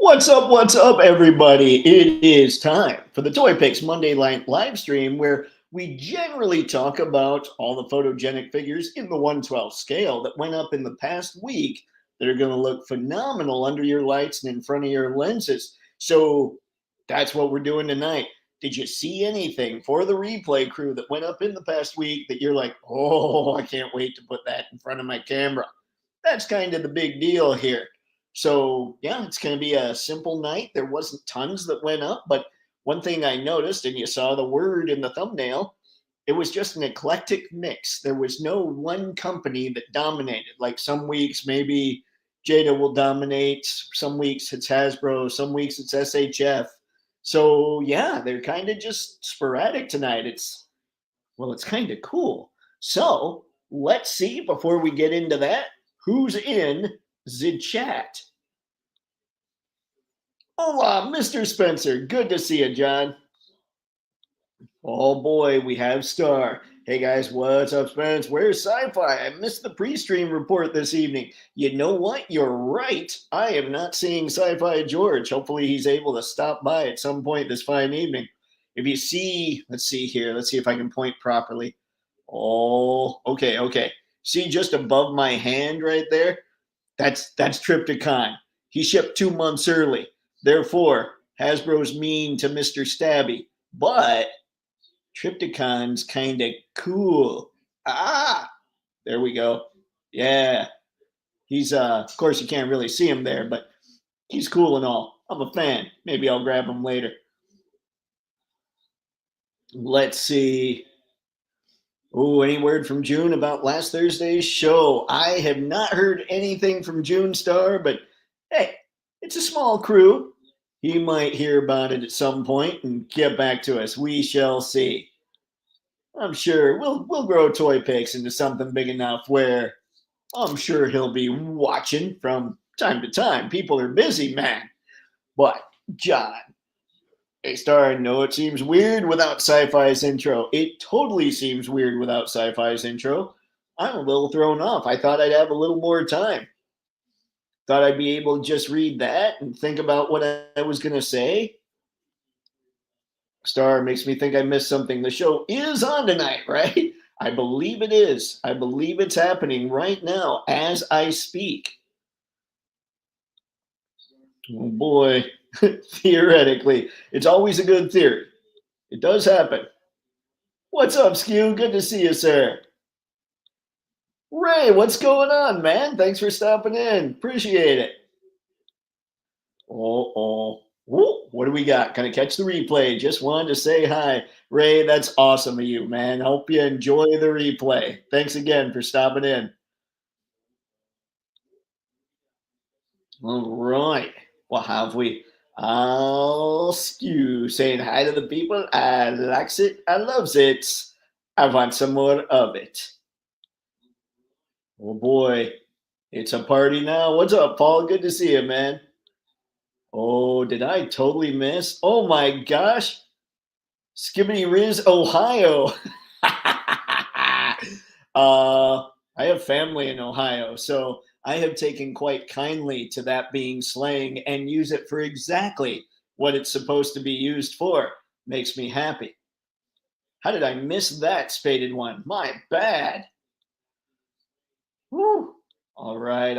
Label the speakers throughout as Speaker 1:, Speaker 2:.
Speaker 1: What's up, everybody? It is time for the Toy Picks Monday night live stream where we generally talk about all the photogenic figures in the 1/12 scale that went up in the past week that are going to look phenomenal under your lights and in front of your lenses. So that's what we're doing tonight. Did you see anything for the replay crew that went up in the past week that you're like, oh, I can't wait to put that in front of my camera? That's kind of the big deal here. So, yeah, it's going to be a simple night. There wasn't tons that went up, but one thing I noticed, and you saw the word in the thumbnail, it was just an eclectic mix. There was no one company that dominated. Like some weeks, maybe Jada will dominate. Some weeks it's Hasbro. Some weeks it's SHF. So, yeah, they're kind of just sporadic tonight. It's kind of cool. So, let's see before we get into that who's in the chat. Hola, Mr. Spencer. Good to see you, John. Oh boy, we have Star. Hey guys, what's up, Spence? Where's Sci-Fi? I missed the pre-stream report this evening. You know what? You're right. I am not seeing Sci-Fi George. Hopefully he's able to stop by at some point this fine evening. If you see, let's see here. Let's see if I can point properly. Oh, okay. See just above my hand right there? That's Trypticon. He shipped 2 months early. Therefore, Hasbro's mean to Mr. Stabby. But Trypticon's kind of cool. There we go. Yeah. He's, of course, you can't really see him there, but he's cool and all. I'm a fan. Maybe I'll grab him later. Let's see. Oh, any word from June about last Thursday's show? I have not heard anything from June Star, but hey, it's a small crew. He might hear about it at some point and get back to us. We shall see. I'm sure we'll grow Toy Picks into something big enough where I'm sure he'll be watching from time to time. People are busy, man. But John, hey Star, I know it seems weird without Sci-Fi's intro. It totally seems weird without Sci-Fi's intro. I'm a little thrown off. I thought I'd have a little more time. Thought I'd be able to just read that and think about what I was going to say. Star makes me think I missed something. The show is on tonight, right? I believe it is. I believe it's happening right now as I speak. Oh boy, theoretically. It's always a good theory. It does happen. What's up, Skew? Good to see you, sir. Ray, what's going on, man? Thanks for stopping in. Appreciate it. Whoa, what do we got? Gonna catch the replay. Just wanted to say hi. Ray, that's awesome of you, man. Hope you enjoy the replay. Thanks again for stopping in. All right. What have we? I'll Skew saying hi to the people. I likes it. I loves it. I want some more of it. Oh boy, it's a party now. What's up, Paul? Good to see you, man. Oh, did I totally miss? Oh my gosh. Skibbity Riz, Ohio. I have family in Ohio, so I have taken quite kindly to that being slang and use it for exactly what it's supposed to be used for. Makes me happy. How did I miss that, Spaded One? My bad. Woo. All right.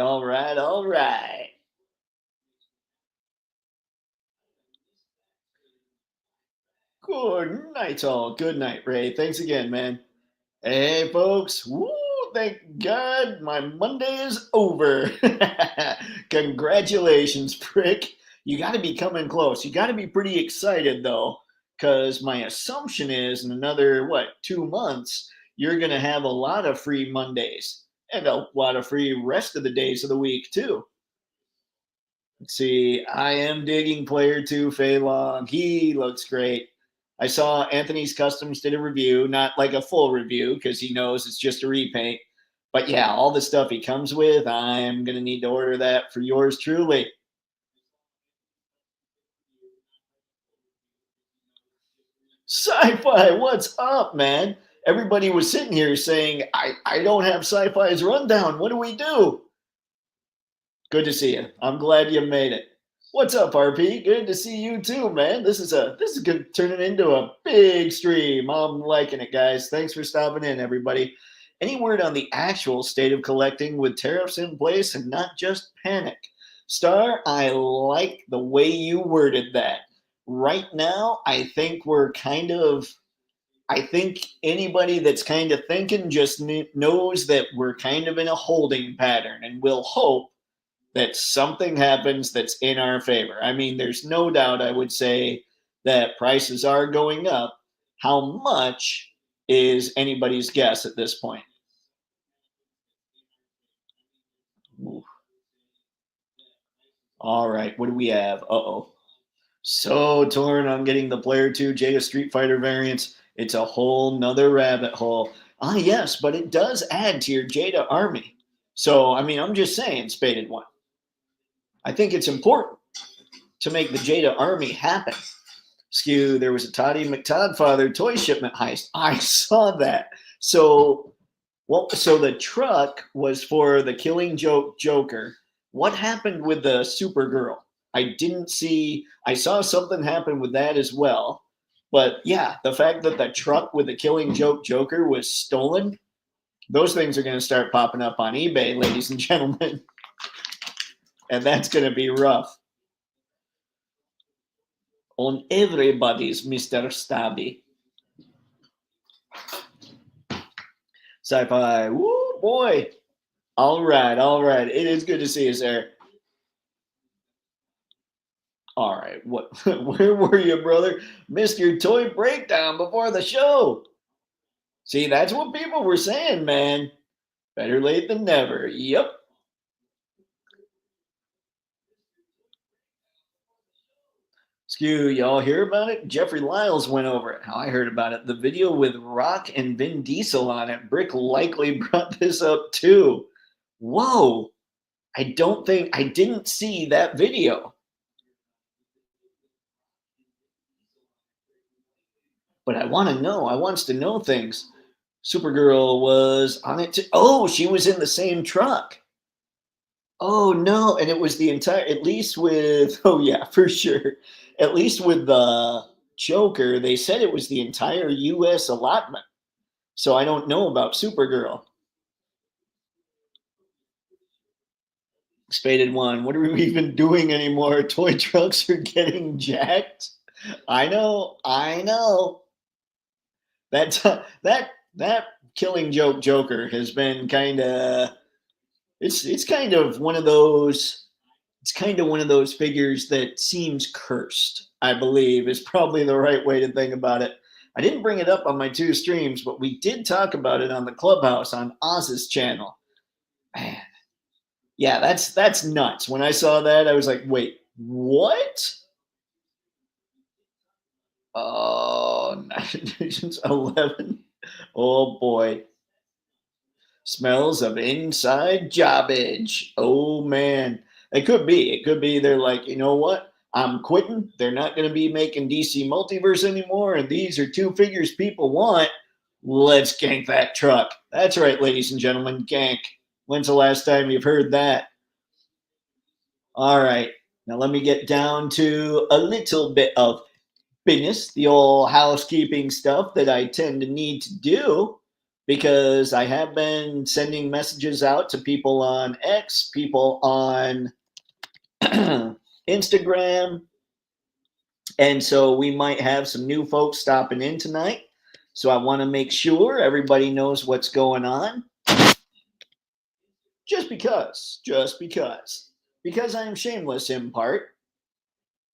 Speaker 1: Good night, all. Good night, Ray. Thanks again, man. Hey, folks. Woo, thank God my Monday is over. Congratulations, prick. You got to be coming close. You got to be pretty excited, though, because my assumption is in another, 2 months, you're going to have a lot of free Mondays and a lot of free rest of the days of the week, too. Let's see. I am digging player 2, Fei Long. He looks great. I saw Anthony's Customs did a review, not like a full review because he knows it's just a repaint. But yeah, all the stuff he comes with, I'm going to need to order that for yours truly. Sci-Fi, what's up, man? Everybody was sitting here saying, I don't have Sci-Fi's rundown. What do we do? Good to see you. I'm glad you made it. What's up, RP? Good to see you too, man. This is good turning into a big stream. I'm liking it, guys. Thanks for stopping in, everybody. Any word on the actual state of collecting with tariffs in place and not just panic? Star, I like the way you worded that. Right now, I think anybody that's kind of thinking just knows that we're kind of in a holding pattern and will hope that something happens that's in our favor. I mean, there's no doubt, I would say, that prices are going up. How much is anybody's guess at this point? Ooh. All right, what do we have? Uh-oh. So torn on getting the player 2 Jada Street Fighter variants. It's a whole nother rabbit hole. Ah, yes, but it does add to your Jada army. So, I mean, I'm just saying, Spaded One. I think it's important to make the Jada army happen. Skew, there was a Toddy McToddfather toy shipment heist. I saw that. So, so the truck was for the Killing Joke Joker. What happened with the Supergirl? I didn't see. I saw something happen with that as well. But yeah, the fact that the truck with the Killing Joke Joker was stolen, those things are going to start popping up on eBay, ladies and gentlemen. And that's going to be rough on everybody's Mr. Stabby. Sci-fi. Woo, boy. All right, all right. It is good to see you, sir. All right. What? Where were you, brother? Missed your toy breakdown before the show. See, that's what people were saying, man. Better late than never. Yep. Skew, y'all hear about it? Jeffrey Lyles went over it. How I heard about it. The video with Rock and Vin Diesel on it. Brick likely brought this up too. Whoa. I didn't see that video. But I want to know. I wants to know things. Supergirl was on it too. Oh, she was in the same truck. Oh no, and it was the entire, at least with, oh yeah, for sure. At least with the Joker, they said it was the entire US allotment. So I don't know about Supergirl. Spaded One, what are we even doing anymore? Toy trucks are getting jacked. I know, I know. That Killing Joke Joker has been kind of, it's kind of one of those, it's kind of one of those figures that seems cursed, I believe, is probably the right way to think about it. I didn't bring it up on my two streams, but we did talk about it on the Clubhouse on Oz's channel. Man, yeah, that's nuts. When I saw that, I was like, wait, what? Oh, Nations 11. Oh boy. Smells of inside jobbage. Oh man. It could be. It could be they're like, you know what? I'm quitting. They're not going to be making DC Multiverse anymore. And these are two figures people want. Let's gank that truck. That's right, ladies and gentlemen. Gank. When's the last time you've heard that? All right. Now let me get down to a little bit of business, the old housekeeping stuff that I tend to need to do because I have been sending messages out to people on X, people on Instagram. And so we might have some new folks stopping in tonight. So I want to make sure everybody knows what's going on. Just because I am shameless in part.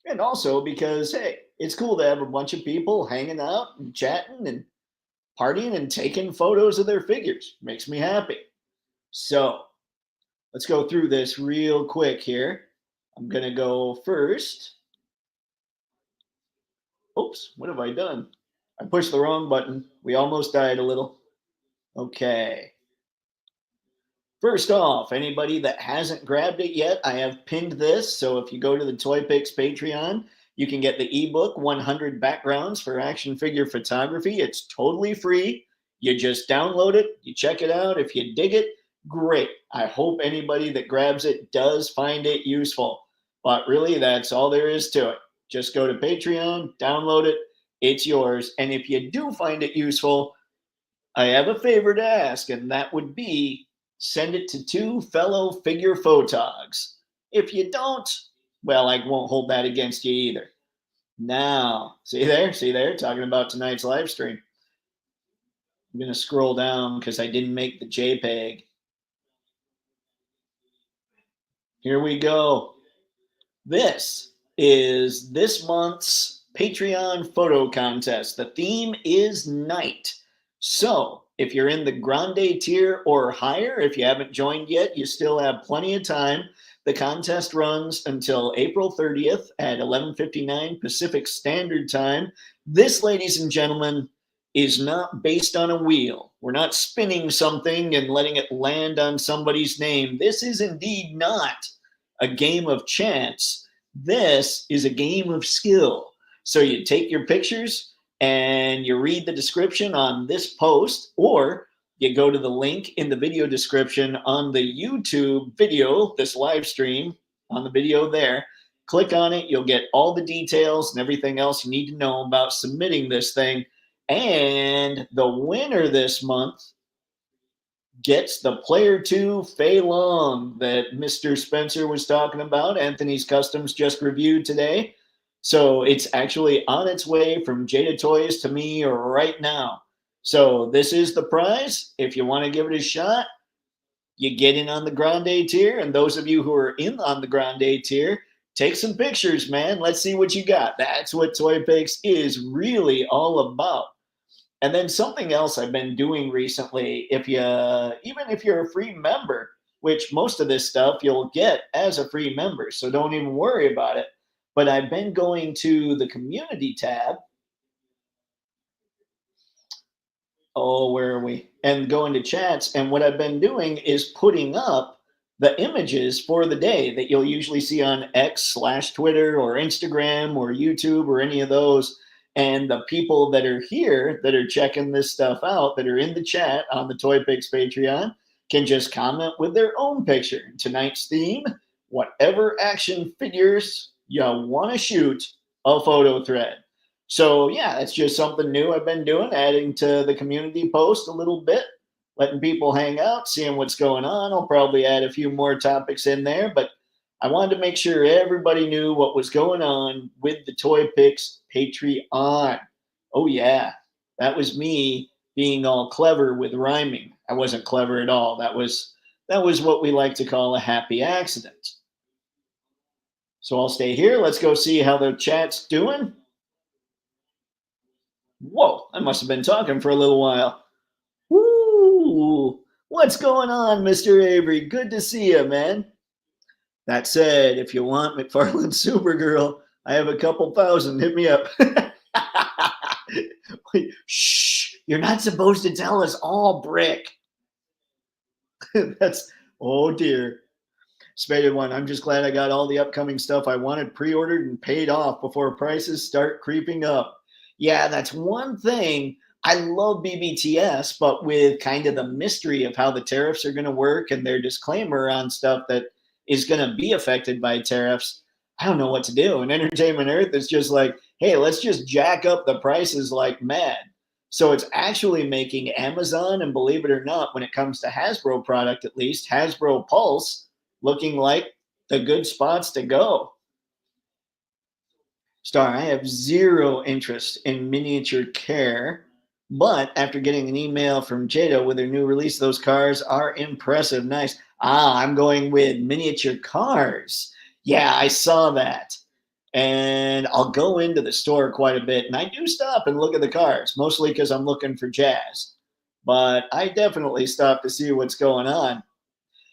Speaker 1: And also because, hey, it's cool to have a bunch of people hanging out and chatting and partying and taking photos of their figures. Makes me happy. So let's go through this real quick here. I'm going to go first. Oops, what have I done? I pushed the wrong button. We almost died a little. Okay. First off, anybody that hasn't grabbed it yet, I have pinned this. So if you go to the Toy Picks Patreon, you can get the ebook 100 Backgrounds for Action Figure Photography. It's totally free. You just download it, you check it out. If you dig it, great. I hope anybody that grabs it does find it useful. But really, that's all there is to it. Just go to Patreon, download it, it's yours. And if you do find it useful, I have a favor to ask, and that would be send it to two fellow figure photogs. If you don't, well, I won't hold that against you either. Now, see there, talking about tonight's live stream. I'm going to scroll down because I didn't make the JPEG. Here we go. This is this month's Patreon photo contest. The theme is night. So if you're in the Grande tier or higher, if you haven't joined yet, you still have plenty of time. The contest runs until April 30th at 11:59 Pacific Standard Time. This, ladies and gentlemen, is not based on a wheel. We're not spinning something and letting it land on somebody's name. This is indeed not a game of chance. This is a game of skill. So you take your pictures and you read the description on this post, or you go to the link in the video description on the YouTube video, this live stream on the video there. Click on it. You'll get all the details and everything else you need to know about submitting this thing. And the winner this month gets the Player 2 Fei Long that Mr. Spencer was talking about. Anthony's Customs just reviewed today. So it's actually on its way from Jada Toys to me right now. So this is the prize. If you want to give it a shot, you get in on the Grande tier. And those of you who are in on the Grande tier, take some pictures, man. Let's see what you got. That's what Toy Picks is really all about. And then something else I've been doing recently, even if you're a free member, which most of this stuff you'll get as a free member, so don't even worry about it. But I've been going to the community tab. Oh, where are we? And going to chats. And what I've been doing is putting up the images for the day that you'll usually see on X/Twitter or Instagram or YouTube or any of those. And the people that are here that are checking this stuff out, that are in the chat on the Toy Picks Patreon, can just comment with their own picture. Tonight's theme, whatever action figures you want to shoot, a photo thread. So yeah, it's just something new I've been doing, adding to the community post a little bit, letting people hang out, seeing what's going on. I'll probably add a few more topics in there, but I wanted to make sure everybody knew what was going on with the Toy Picks Patreon. Oh yeah, that was me being all clever with rhyming. I wasn't clever at all. That was what we like to call a happy accident. So I'll stay here. Let's go see how the chat's doing. Whoa, I must have been talking for a little while. Woo! What's going on, Mr. Avery? Good to see you, man. That said, if you want McFarlane Supergirl, I have a couple thousand. Hit me up. Wait, shh, you're not supposed to tell us all, Brick. That's, oh dear. Spaded one, I'm just glad I got all the upcoming stuff I wanted pre-ordered and paid off before prices start creeping up. Yeah, that's one thing. I love BBTS, but with kind of the mystery of how the tariffs are going to work and their disclaimer on stuff that is going to be affected by tariffs, I don't know what to do. And Entertainment Earth is just like, hey, let's just jack up the prices like mad. So it's actually making Amazon, and believe it or not, when it comes to Hasbro product, at least, Hasbro Pulse, looking like the good spots to go. Star, I have zero interest in miniature care, but after getting an email from Jada with their new release, those cars are impressive. Nice. I'm going with miniature cars. Yeah, I saw that. And I'll go into the store quite a bit, and I do stop and look at the cars, mostly because I'm looking for jazz. But I definitely stop to see what's going on.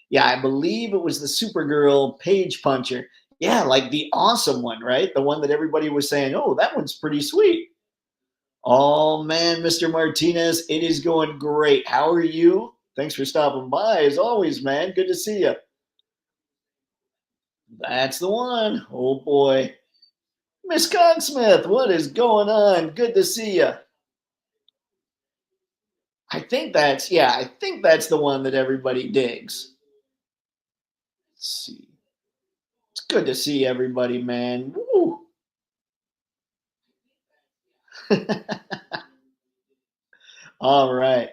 Speaker 1: Yeah, I believe it was the Supergirl page puncher. Yeah, like the awesome one, right? The one that everybody was saying, oh, that one's pretty sweet. Oh, man, Mr. Martinez, it is going great. How are you? Thanks for stopping by, as always, man. Good to see you. That's the one. Oh, boy. Miss Cogsmith, what is going on? Good to see you. I think that's the one that everybody digs. Let's see. It's Good to see everybody, man. Woo. All right.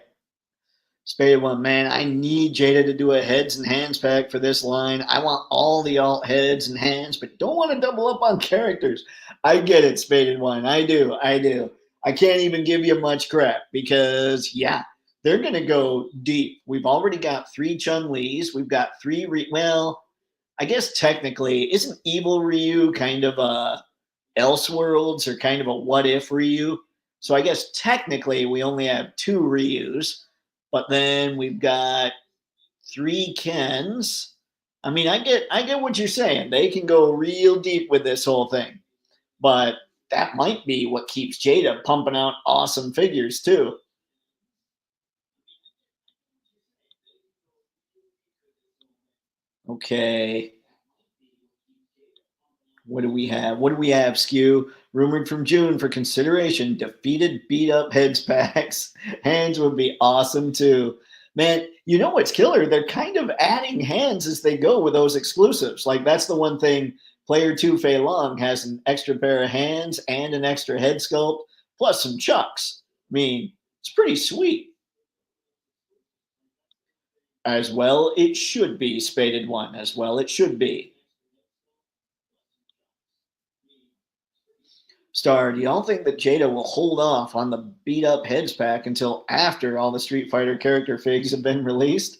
Speaker 1: Spade one, man. I need Jada to do a heads and hands pack for this line. I want all the alt heads and hands, but don't want to double up on characters. I get it, Spaded one. I do. I do. I can't even give you much crap because, yeah, they're going to go deep. We've already got 3 Chun Li's. We've got 3. Well, I guess technically, isn't Evil Ryu kind of a Elseworlds or kind of a what if Ryu? So I guess technically we only have 2 Ryus, but then we've got 3 Kens. I mean, I get what you're saying. They can go real deep with this whole thing, but that might be what keeps Jada pumping out awesome figures too. Okay. What do we have? What do we have, Skew? Rumored from June for consideration. Defeated, beat up heads packs. Hands would be awesome too. Man, you know what's killer? They're kind of adding hands as they go with those exclusives. Like that's the one thing player 2 Fei Long has an extra pair of hands and an extra head sculpt, plus some chucks. I mean, it's pretty sweet. As well, it should be, Spaded One. As well, it should be. Star, do y'all think that Jada will hold off on the beat up heads pack until after all the Street Fighter character figs have been released?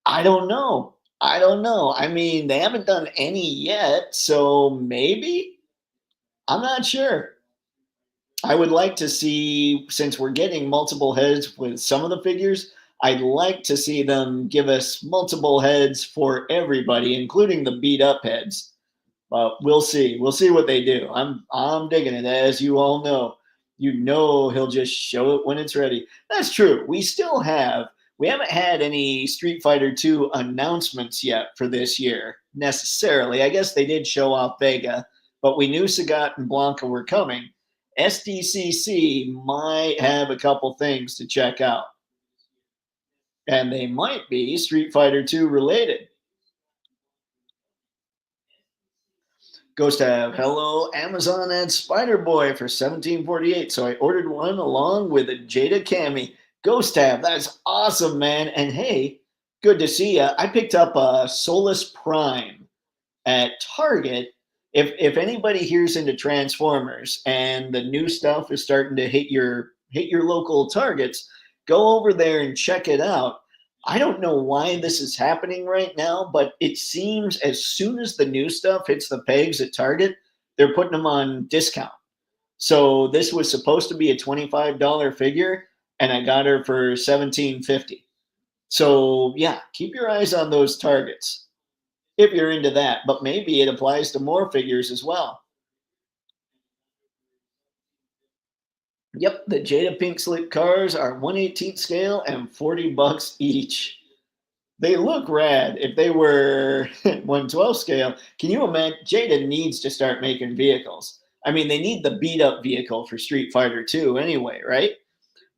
Speaker 1: I don't know. I don't know. I mean, they haven't done any yet, so maybe? I'm not sure. I would like to see, since we're getting multiple heads with some of the figures, I'd like to see them give us multiple heads for everybody, including the beat up heads. But we'll see. We'll see what they do. I'm digging it, as you all know. You know he'll just show it when it's ready. That's true. We haven't had any Street Fighter 2 announcements yet for this year necessarily. I guess they did show off Vega, but we knew Sagat and Blanca were coming. SDCC might have a couple things to check out, and they might be Street Fighter 2 related. Ghost have hello Amazon and Spider Boy for 1748. So I ordered one along with a Jada Cami. Ghost have that's awesome, man. And hey, good to see you. I picked up a Solus Prime at Target. If anybody here's into Transformers and the new stuff is starting to hit your local Targets, go over there and check it out. I don't know why this is happening right now, but it seems as soon as the new stuff hits the pegs at Target, they're putting them on discount. So this was supposed to be a $25 figure, and I got her for 17.50. So yeah, keep your eyes on those Targets if you're into that, but maybe it applies to more figures as well. Yep, the Jada Pink Slip cars are 1/18 scale and $40 each. They look rad. If they were 1/12 scale, can you imagine? Jada needs to start making vehicles. I mean, they need the beat up vehicle for Street Fighter 2 anyway, right?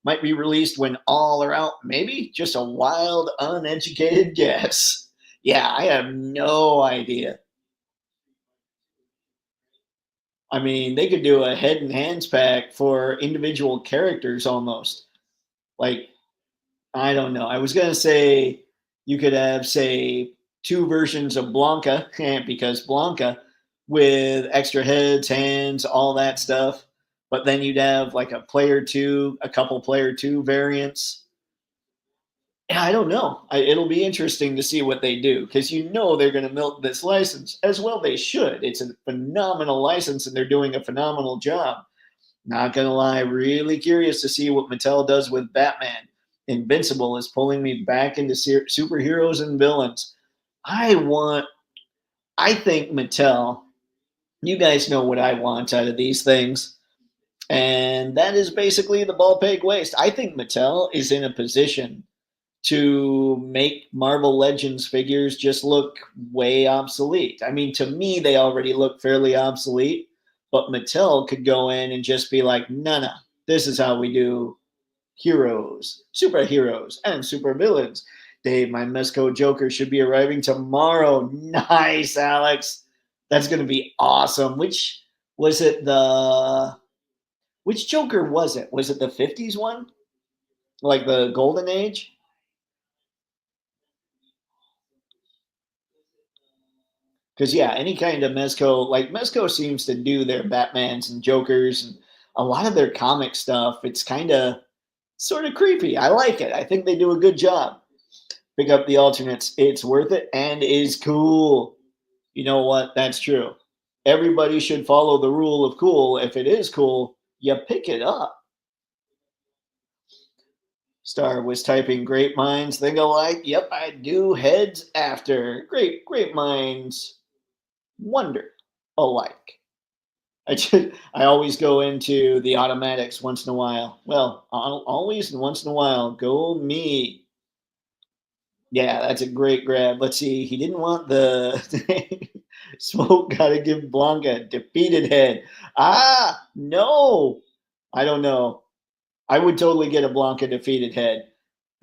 Speaker 1: Might be released when all are out. Maybe just a wild, uneducated guess. Yeah, I have no idea. I mean, they could do a head and hands pack for individual characters almost. Like, I don't know. I was going to say you could have, say, 2 versions of Blanca, because Blanca with extra heads, hands, all that stuff. But then you'd have like a player 2, a couple player 2 variants. Yeah, I don't know. It'll be interesting to see what they do because you know they're going to milk this license as well. They should. It's a phenomenal license and they're doing a phenomenal job. Not gonna lie, really curious to see what Mattel does with Batman. Invincible is pulling me back into superheroes and villains. I want, I think Mattel, you guys know what I want out of these things. And that is basically the ball peg waste. I think Mattel is in a position to make Marvel Legends figures just look way obsolete. I mean, to me, they already look fairly obsolete, but Mattel could go in and just be like, no, no, this is how we do heroes, superheroes, and supervillains. Dave, my Mesco Joker should be arriving tomorrow. Nice, Alex. That's going to be awesome. Which was it? Which Joker was it? Was it the 50s one? Like the Golden Age? Because yeah, any kind of Mezco, like Mezco seems to do their Batmans and Jokers and a lot of their comic stuff. It's kind of sort of creepy. I like it. I think they do a good job. Pick up the alternates. It's worth it and is cool. You know what? That's true. Everybody should follow the rule of cool. If it is cool, you pick it up. Star was typing great minds think alike. Yep, I do. Heads after. Great minds wonder alike. I always go into the automatics once in a while. Well, always and once in a while. Go me. Yeah, that's a great grab. Let's see. He didn't want the smoke. Got to give Blanca defeated head. Ah, no. I don't know. I would totally get a Blanca defeated head.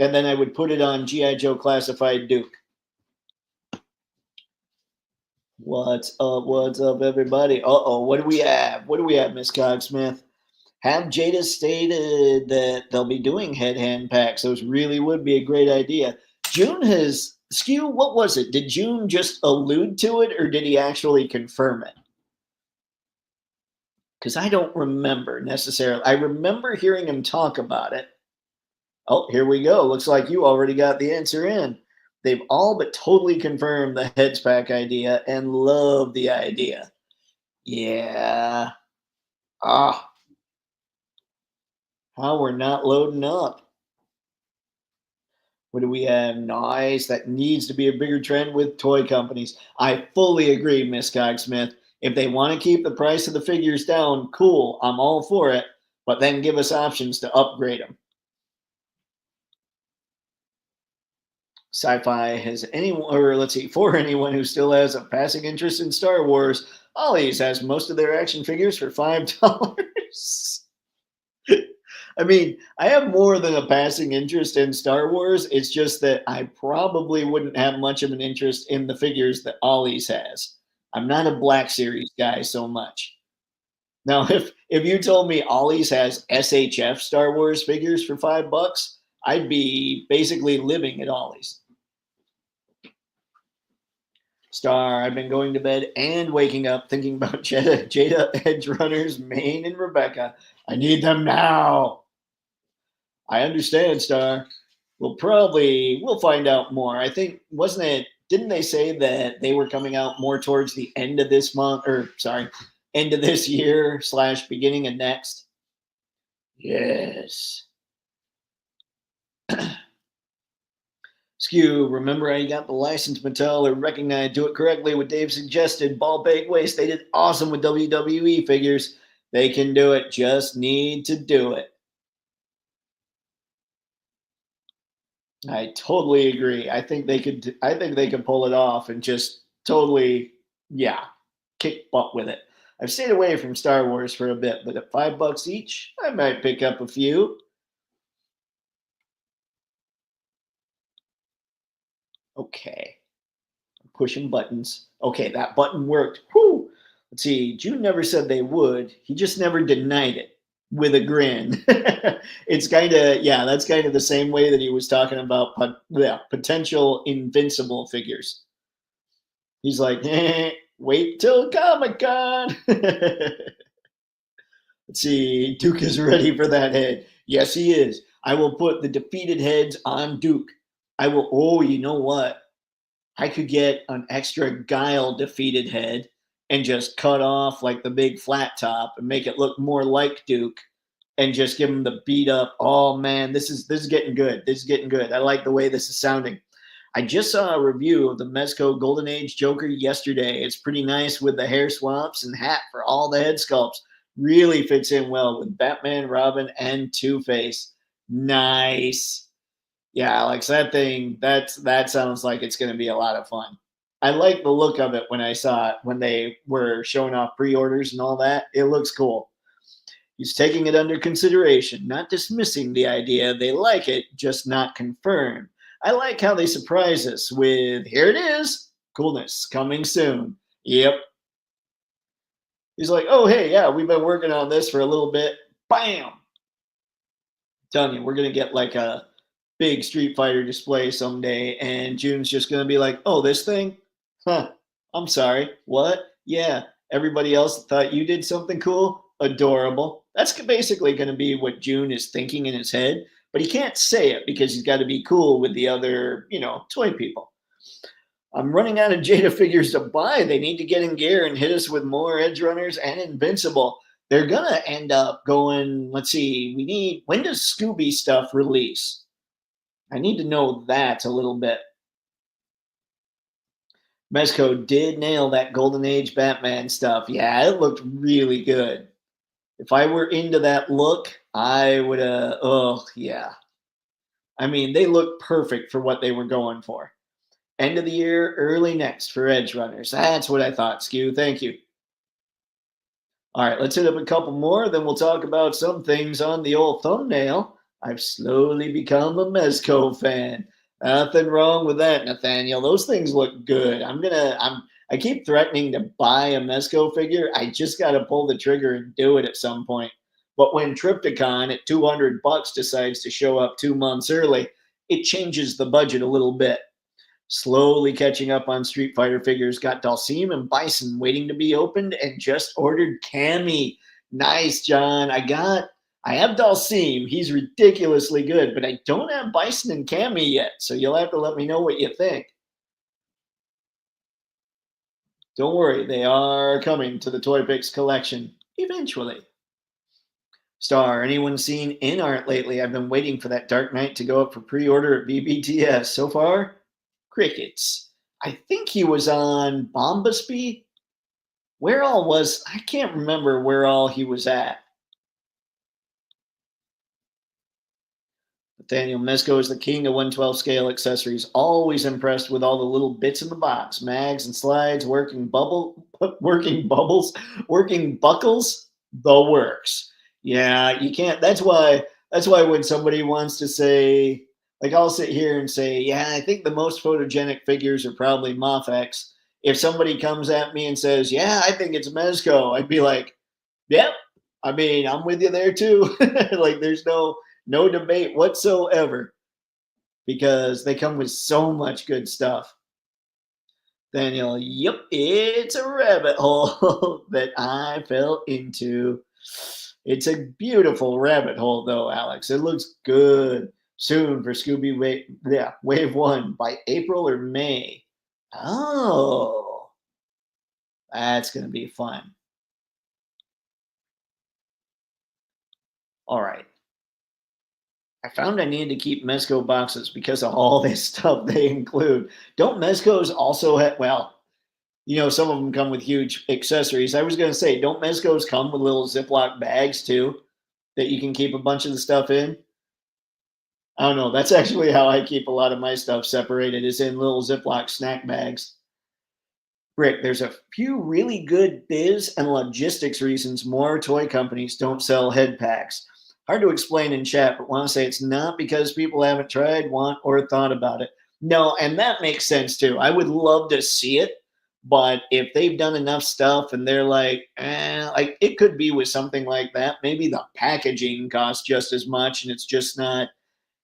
Speaker 1: And then I would put it on G.I. Joe Classified Duke. What's up? What's up, everybody? Uh-oh, what do we have? What do we have, Miss Cogsmith? Have Jada stated that they'll be doing head hand packs. Those really would be a great idea. June has Skew, what was it? Did June just allude to it or did he actually confirm it? Because I don't remember necessarily. I remember hearing him talk about it. Oh, here we go. Looks like you already got the answer in. They've all but totally confirmed the heads pack idea and love the idea. Yeah. Ah, how we're not loading up. What do we have? Nice. That needs to be a bigger trend with toy companies. I fully agree, Miss Cogsmith. If they want to keep the price of the figures down, cool. I'm all for it. But then give us options to upgrade them. Sci-fi has anyone, or let's see, for anyone who still has a passing interest in Star Wars, Ollie's has most of their action figures for $5. I mean, I have more than a passing interest in Star Wars. It's just that I probably wouldn't have much of an interest in the figures that Ollie's has. I'm not a Black Series guy so much. Now, if you told me Ollie's has SHF Star Wars figures for $5, I'd be basically living at Ollie's. Star, I've been going to bed and waking up thinking about Jada Edge Runners, Maine, and Rebecca. I need them now. I understand, Star. We'll find out more. I think, wasn't it, didn't they say that they were coming out more towards the end of this month, or sorry, end of this year / beginning of next? Yes. Skew, remember how you got the license, Mattel, or recognize, do it correctly what Dave suggested. Ball bag waste. They did awesome with WWE figures. They can do it. Just need to do it. I totally agree. I think they could pull it off and just totally, yeah, kick butt with it. I've stayed away from Star Wars for a bit, but at $5 each, I might pick up a few. Okay. I'm pushing buttons. Okay, that button worked. Whew. Let's see. June never said they would. He just never denied it with a grin. It's kind of, yeah, that's kind of the same way that he was talking about potential invincible figures. He's like, wait till Comic Con. Let's see. Duke is ready for that head. Yes, he is. I will put the defeated heads on Duke. I will. Oh, you know what? I could get an extra Guile defeated head and just cut off like the big flat top and make it look more like Duke and just give him the beat up. Oh man, this is getting good. This is getting good. I like the way this is sounding. I just saw a review of the Mezco Golden Age Joker yesterday. It's pretty nice with the hair swaps and hat for all the head sculpts. Really fits in well with Batman, Robin, and Two-Face. Nice. Yeah, Alex, that thing, that sounds like it's going to be a lot of fun. I like the look of it when I saw it, when they were showing off pre-orders and all that. It looks cool. He's taking it under consideration, not dismissing the idea. They like it, just not confirmed. I like how they surprise us with, here it is, coolness coming soon. Yep, He's like, oh, hey, yeah, we've been working on this for a little bit. Bam! Telling you, we're going to get like a big Street Fighter display someday. And June's just going to be like, oh, this thing? Huh. I'm sorry. What? Yeah. Everybody else thought you did something cool? Adorable. That's basically going to be what June is thinking in his head. But he can't say it because he's got to be cool with the other, toy people. I'm running out of Jada figures to buy. They need to get in gear and hit us with more Edge Runners and Invincible. They're gonna end up going. Let's see. When does Scooby stuff release? I need to know that a little bit. Mezco did nail that Golden Age Batman stuff. Yeah, it looked really good. If I were into that look, I would. Oh yeah. I mean, they look perfect for what they were going for. End of the year, early next for Edge Runners. That's what I thought, Skew. Thank you. All right, let's hit up a couple more, then we'll talk about some things on the old thumbnail. I've slowly become a Mezco fan. Nothing wrong with that, Nathaniel. Those things look good. I keep threatening to buy a Mezco figure. I just gotta pull the trigger and do it at some point. But when Tripticon at $200 decides to show up 2 months early, it changes the budget a little bit. Slowly catching up on Street Fighter figures. Got Dalsim and Bison waiting to be opened, and just ordered Cammy. Nice, John. I have Dalsim. He's ridiculously good, but I don't have Bison and Cammy yet. So you'll have to let me know what you think. Don't worry, they are coming to the Toy Picks collection eventually. Star, anyone seen in art lately? I've been waiting for that Dark Knight to go up for pre-order at BBTS. So far, crickets. I think he was on Bombasby. I can't remember where all he was at. Nathaniel Mesco is the king of 112 scale accessories. Always impressed with all the little bits in the box. Mags and slides, working bubbles, working buckles, the works. Yeah, you can't. That's why when somebody wants to say, like, I'll sit here and say, yeah, I think the most photogenic figures are probably Mofex. If somebody comes at me and says, yeah, I think it's Mezco, I'd be like, yep. I mean, I'm with you there too. Like, there's no debate whatsoever because they come with so much good stuff. Daniel, yep, it's a rabbit hole that I fell into. It's a beautiful rabbit hole, though, Alex. It looks good. Soon for Scooby Wave 1 by April or May. Oh, that's going to be fun. All right. I found I needed to keep Mezco boxes because of all this stuff they include. Don't Mezcos also have, well, some of them come with huge accessories. I was going to say, don't Mezcos come with little Ziploc bags too that you can keep a bunch of the stuff in? I don't know. That's actually how I keep a lot of my stuff separated, is in little Ziploc snack bags. Rick, there's a few really good biz and logistics reasons more toy companies don't sell head packs. Hard to explain in chat, but want to say it's not because people haven't tried, want, or thought about it. No, and that makes sense too. I would love to see it, but if they've done enough stuff and they're like, like it could be with something like that. Maybe the packaging costs just as much, and it's just not.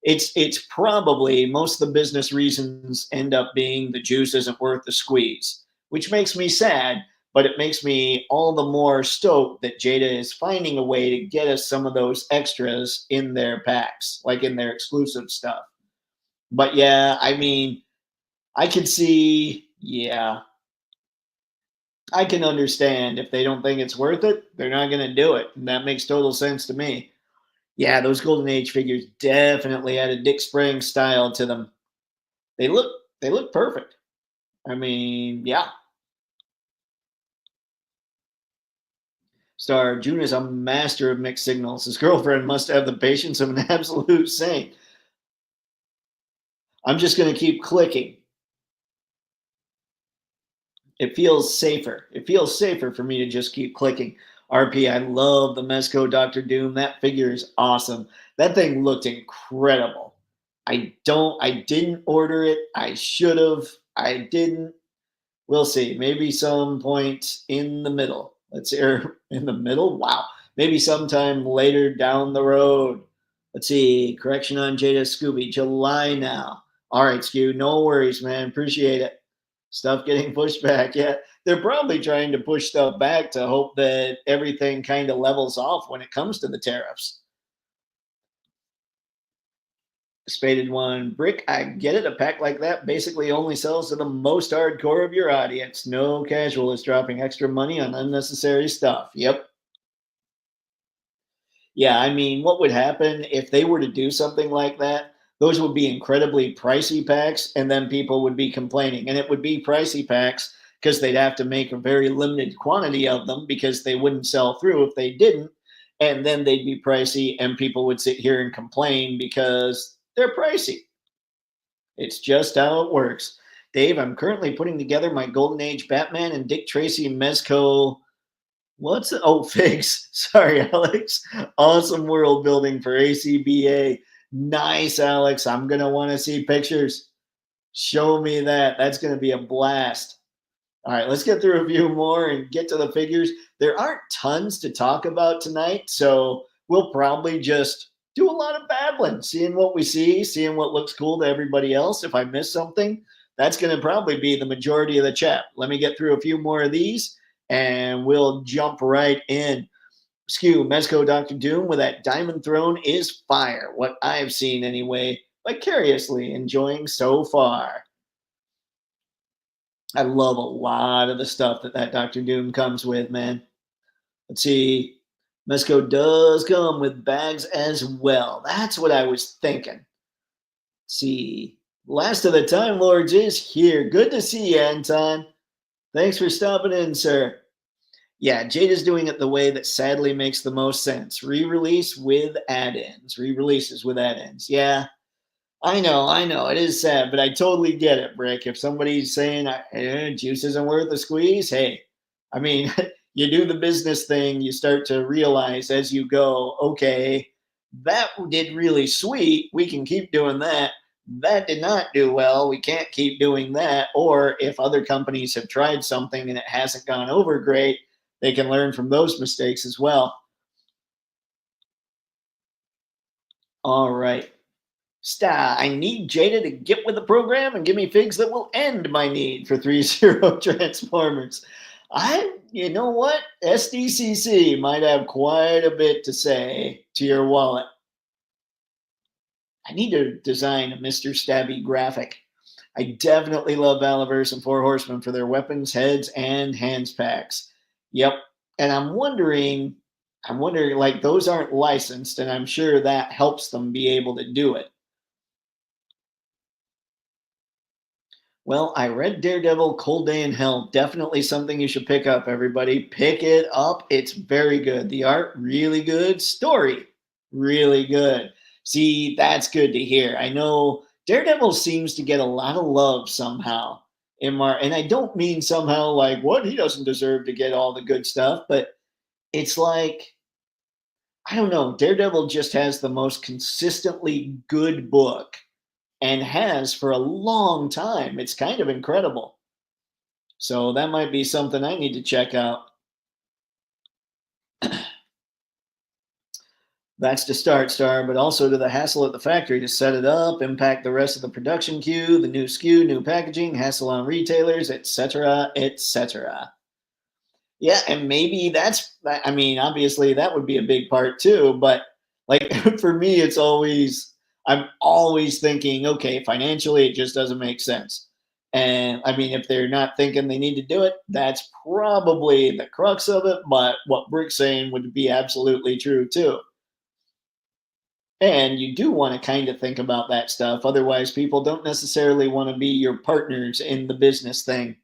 Speaker 1: It's probably most of the business reasons end up being the juice isn't worth the squeeze, which makes me sad, but it makes me all the more stoked that Jada is finding a way to get us some of those extras in their packs, like in their exclusive stuff. But yeah, I mean, I can see, yeah, I can understand if they don't think it's worth it, they're not going to do it. And that makes total sense to me. Yeah, those Golden Age figures definitely had a Dick Sprang style to them. They look perfect. I mean, yeah. Star June is a master of mixed signals. His girlfriend must have the patience of an absolute saint. I'm just going to keep clicking. It feels safer. It feels safer for me to just keep clicking. RP, I love the Mezco Doctor Doom. That figure is awesome. That thing looked incredible. I didn't order it. I should have. I didn't. We'll see. Maybe some point in the middle. Let's hear in the middle. Wow. Maybe sometime later down the road. Let's see. Correction on Jada Scooby. July now. All right, Skew. No worries, man. Appreciate it. Stuff getting pushed back. Yeah. They're probably trying to push stuff back to hope that everything kind of levels off when it comes to the tariffs. Spaded one. Brick, I get it. A pack like that basically only sells to the most hardcore of your audience. No casual is dropping extra money on unnecessary stuff. Yep. Yeah, I mean, what would happen if they were to do something like that? Those would be incredibly pricey packs, and then people would be complaining. And it would be pricey packs because they'd have to make a very limited quantity of them because they wouldn't sell through if they didn't. And then they'd be pricey, and people would sit here and complain because they're pricey. It's just how it works. Dave, I'm currently putting together my Golden Age Batman and Dick Tracy Mezco. What's it? Oh, figs. Sorry, Alex. Awesome world building for ACBA. Nice, Alex. I'm going to want to see pictures. Show me that. That's going to be a blast. All right, let's get through a few more and get to the figures. There aren't tons to talk about tonight, so we'll probably just do a lot of babbling, seeing what we see, seeing what looks cool to everybody else. If I miss something, that's going to probably be the majority of the chat. Let me get through a few more of these and we'll jump right in. Skew, Mezco Dr. Doom with that Diamond Throne is fire. What I've seen anyway, vicariously enjoying so far. I love a lot of the stuff that Dr. Doom comes with, man. Let's see. Mezco does come with bags as well. That's what I was thinking. Let's see. Last of the Time Lords is here. Good to see you, Anton. Thanks for stopping in, sir. Yeah, Jada's doing it the way that sadly makes the most sense. Re-release with add-ins. Re-releases with add-ins. Yeah, I know. It is sad, but I totally get it, Brick. If somebody's saying juice isn't worth the squeeze, hey, I mean, you do the business thing, you start to realize as you go, okay, that did really sweet. We can keep doing that. That did not do well. We can't keep doing that. Or if other companies have tried something and it hasn't gone over great, they can learn from those mistakes as well. All right. I need Jada to get with the program and give me figs that will end my need for 3-0 Transformers. You know what? SDCC might have quite a bit to say to your wallet. I need to design a Mr. Stabby graphic. I definitely love Valaverse and Four Horsemen for their weapons, heads, and hands packs. Yep. And I'm wondering, like, those aren't licensed, and I'm sure that helps them be able to do it. Well, I read Daredevil Cold Day in Hell. Definitely something you should pick up, everybody. Pick it up. It's very good. The art, really good. Story, really good. See, that's good to hear. I know Daredevil seems to get a lot of love somehow. And I don't mean somehow like, what? He doesn't deserve to get all the good stuff. But it's like, I don't know. Daredevil just has the most consistently good book and has for a long time. It's kind of incredible. So that might be something I need to check out. That's to start, Star, but also to the hassle at the factory to set it up, impact the rest of the production queue, the new SKU, new packaging, hassle on retailers, etc., etc. Yeah, and maybe I mean, obviously that would be a big part too, but like for me, I'm always thinking, okay, financially, it just doesn't make sense. And I mean, if they're not thinking they need to do it, that's probably the crux of it. But what Brick's saying would be absolutely true too. And you do want to kind of think about that stuff. Otherwise, people don't necessarily want to be your partners in the business thing.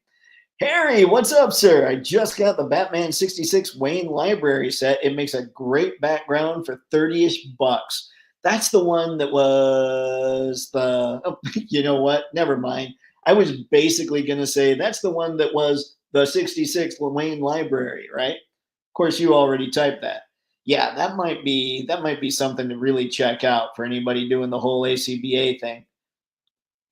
Speaker 1: Harry, what's up, sir? I just got the Batman 66 Wayne Library set. It makes a great background for 30-ish bucks. That's the one that was oh, you know what? Never mind. I was basically going to say that's the one that was the 66 Wayne Library, right? Of course, you already typed that. Yeah, that might be something to really check out for anybody doing the whole ACBA thing.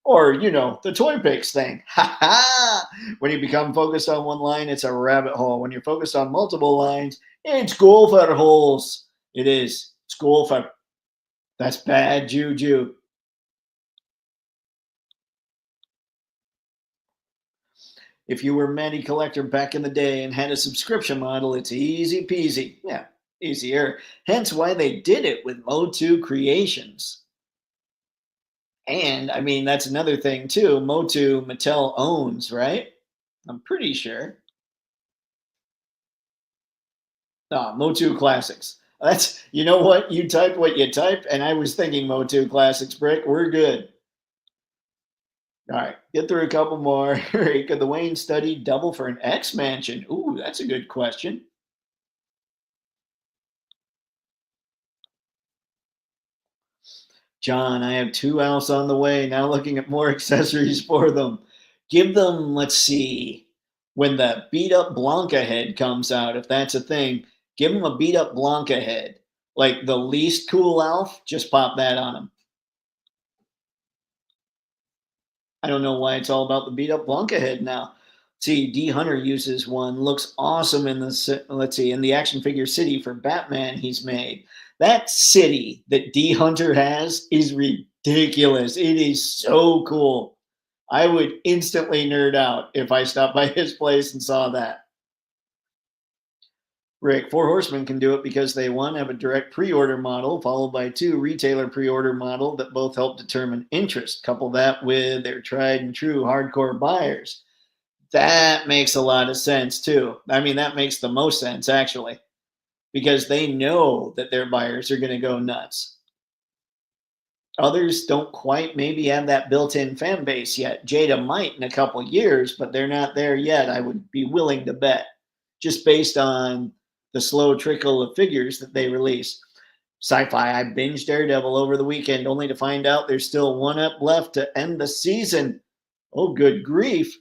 Speaker 1: Or, the toy picks thing. Ha ha! When you become focused on one line, it's a rabbit hole. When you're focused on multiple lines, it's gopher holes. It is. It's gopher. That's bad juju. If you were a Mandy collector back in the day and had a subscription model, it's easy peasy. Yeah, easier. Hence why they did it with Motu Creations. And I mean, that's another thing too. Motu Mattel owns, right? I'm pretty sure. Motu Classics. That's, you know what? You type what you type, and I was thinking Motu Classics, Brick. We're good. All right, get through a couple more. Could the Wayne study double for an X mansion? Ooh, that's a good question. John, I have two else on the way. Now looking at more accessories for them. Give them, let's see, when the beat up Blanca head comes out, if that's a thing, give them a beat up Blanca head. Like the least cool Alf, just pop that on them. I don't know why it's all about the beat up Blanca head now. See, D Hunter uses one. Looks awesome in the let's see in the action figure city for Batman he's made. That city that D Hunter has is ridiculous. It is so cool. I would instantly nerd out if I stopped by his place and saw that. Rick, Four Horsemen can do it because they one have a direct pre-order model, followed by two retailer pre-order model that both help determine interest. Couple that with their tried and true hardcore buyers. That makes a lot of sense too. I mean, that makes the most sense actually, because they know that their buyers are going to go nuts. Others don't quite maybe have that built-in fan base yet. Jada might in a couple years, but they're not there yet. I would be willing to bet, just based on the slow trickle of figures that they release. Sci-fi, I binged Daredevil over the weekend only to find out there's still one up left to end the season. Oh, good grief.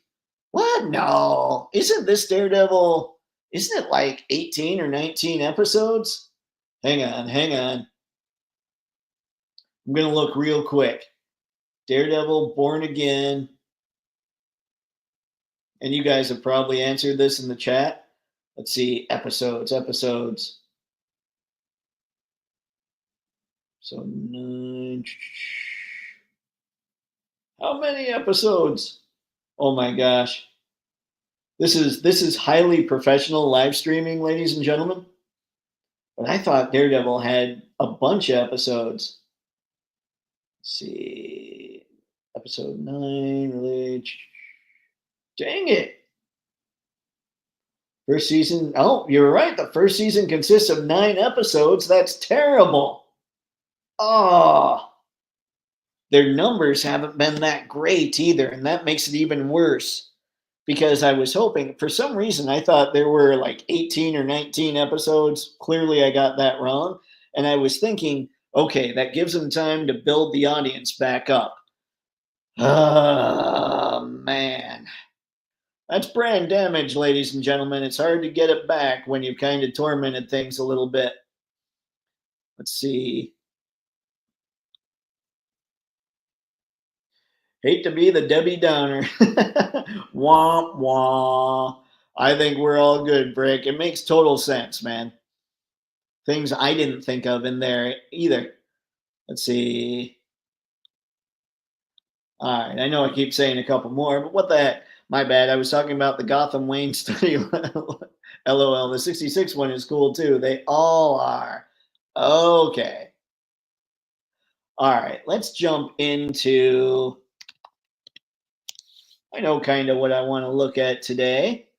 Speaker 1: What? No. Isn't this Daredevil, isn't it like 18 or 19 episodes? Hang on, hang on. I'm going to look real quick. Daredevil, Born Again. And you guys have probably answered this in the chat. Let's see, episodes. So 9. How many episodes? Oh my gosh. This is highly professional live streaming, ladies and gentlemen. But I thought Daredevil had a bunch of episodes. Let's see. Episode 9, really. Dang it. First season. Oh, you're right. The first season consists of 9 episodes. That's terrible. Oh, their numbers haven't been that great either. And that makes it even worse because I was hoping, for some reason, I thought there were like 18 or 19 episodes. Clearly, I got that wrong. And I was thinking, okay, that gives them time to build the audience back up. Oh, man. That's brand damage, ladies and gentlemen. It's hard to get it back when you've kind of tormented things a little bit. Let's see. Hate to be the Debbie Downer. Womp womp. I think we're all good, Brick. It makes total sense, man. Things I didn't think of in there either. Let's see. All right. I know I keep saying a couple more, but what the heck? My bad. I was talking about the Gotham Wayne study. LOL. The 66 one is cool too. They all are. Okay. All right. Let's jump into, I know kind of what I want to look at today.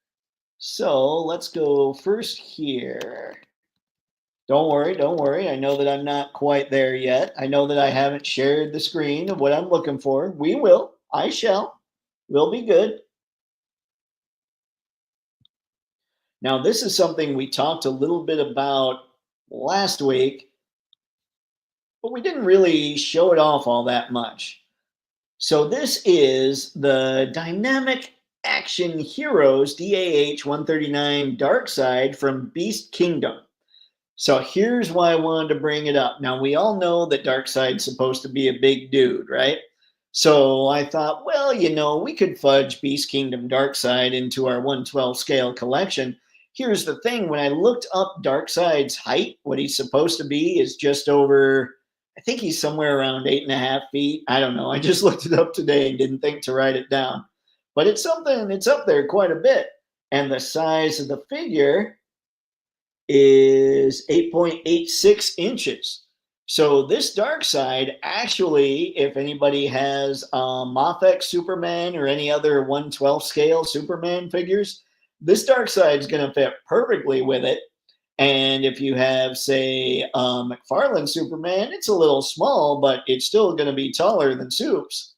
Speaker 1: So let's go first here. Don't worry. I know that I'm not quite there yet. I know that I haven't shared the screen of what I'm looking for. We will. I shall. We'll be good. Now, this is something we talked a little bit about last week, but we didn't really show it off all that much. So this is the Dynamic Action Heroes DAH 139 DARKseid from Beast Kingdom. So here's why I wanted to bring it up. Now, we all know that DARKseid's supposed to be a big dude, right? So I thought, well, we could fudge Beast Kingdom Darkseid into our 112 scale collection. Here's the thing, when I looked up Darkseid's height, what he's supposed to be is just over, I think he's somewhere around 8.5 feet. I don't know. I just looked it up today and didn't think to write it down. But it's something, it's up there quite a bit. And the size of the figure is 8.86 inches. So this Darkseid, actually, if anybody has Moffex Superman or any other 112 scale Superman figures, this Darkseid is going to fit perfectly with it. And if you have, say, McFarlane Superman, it's a little small, but it's still going to be taller than Supes.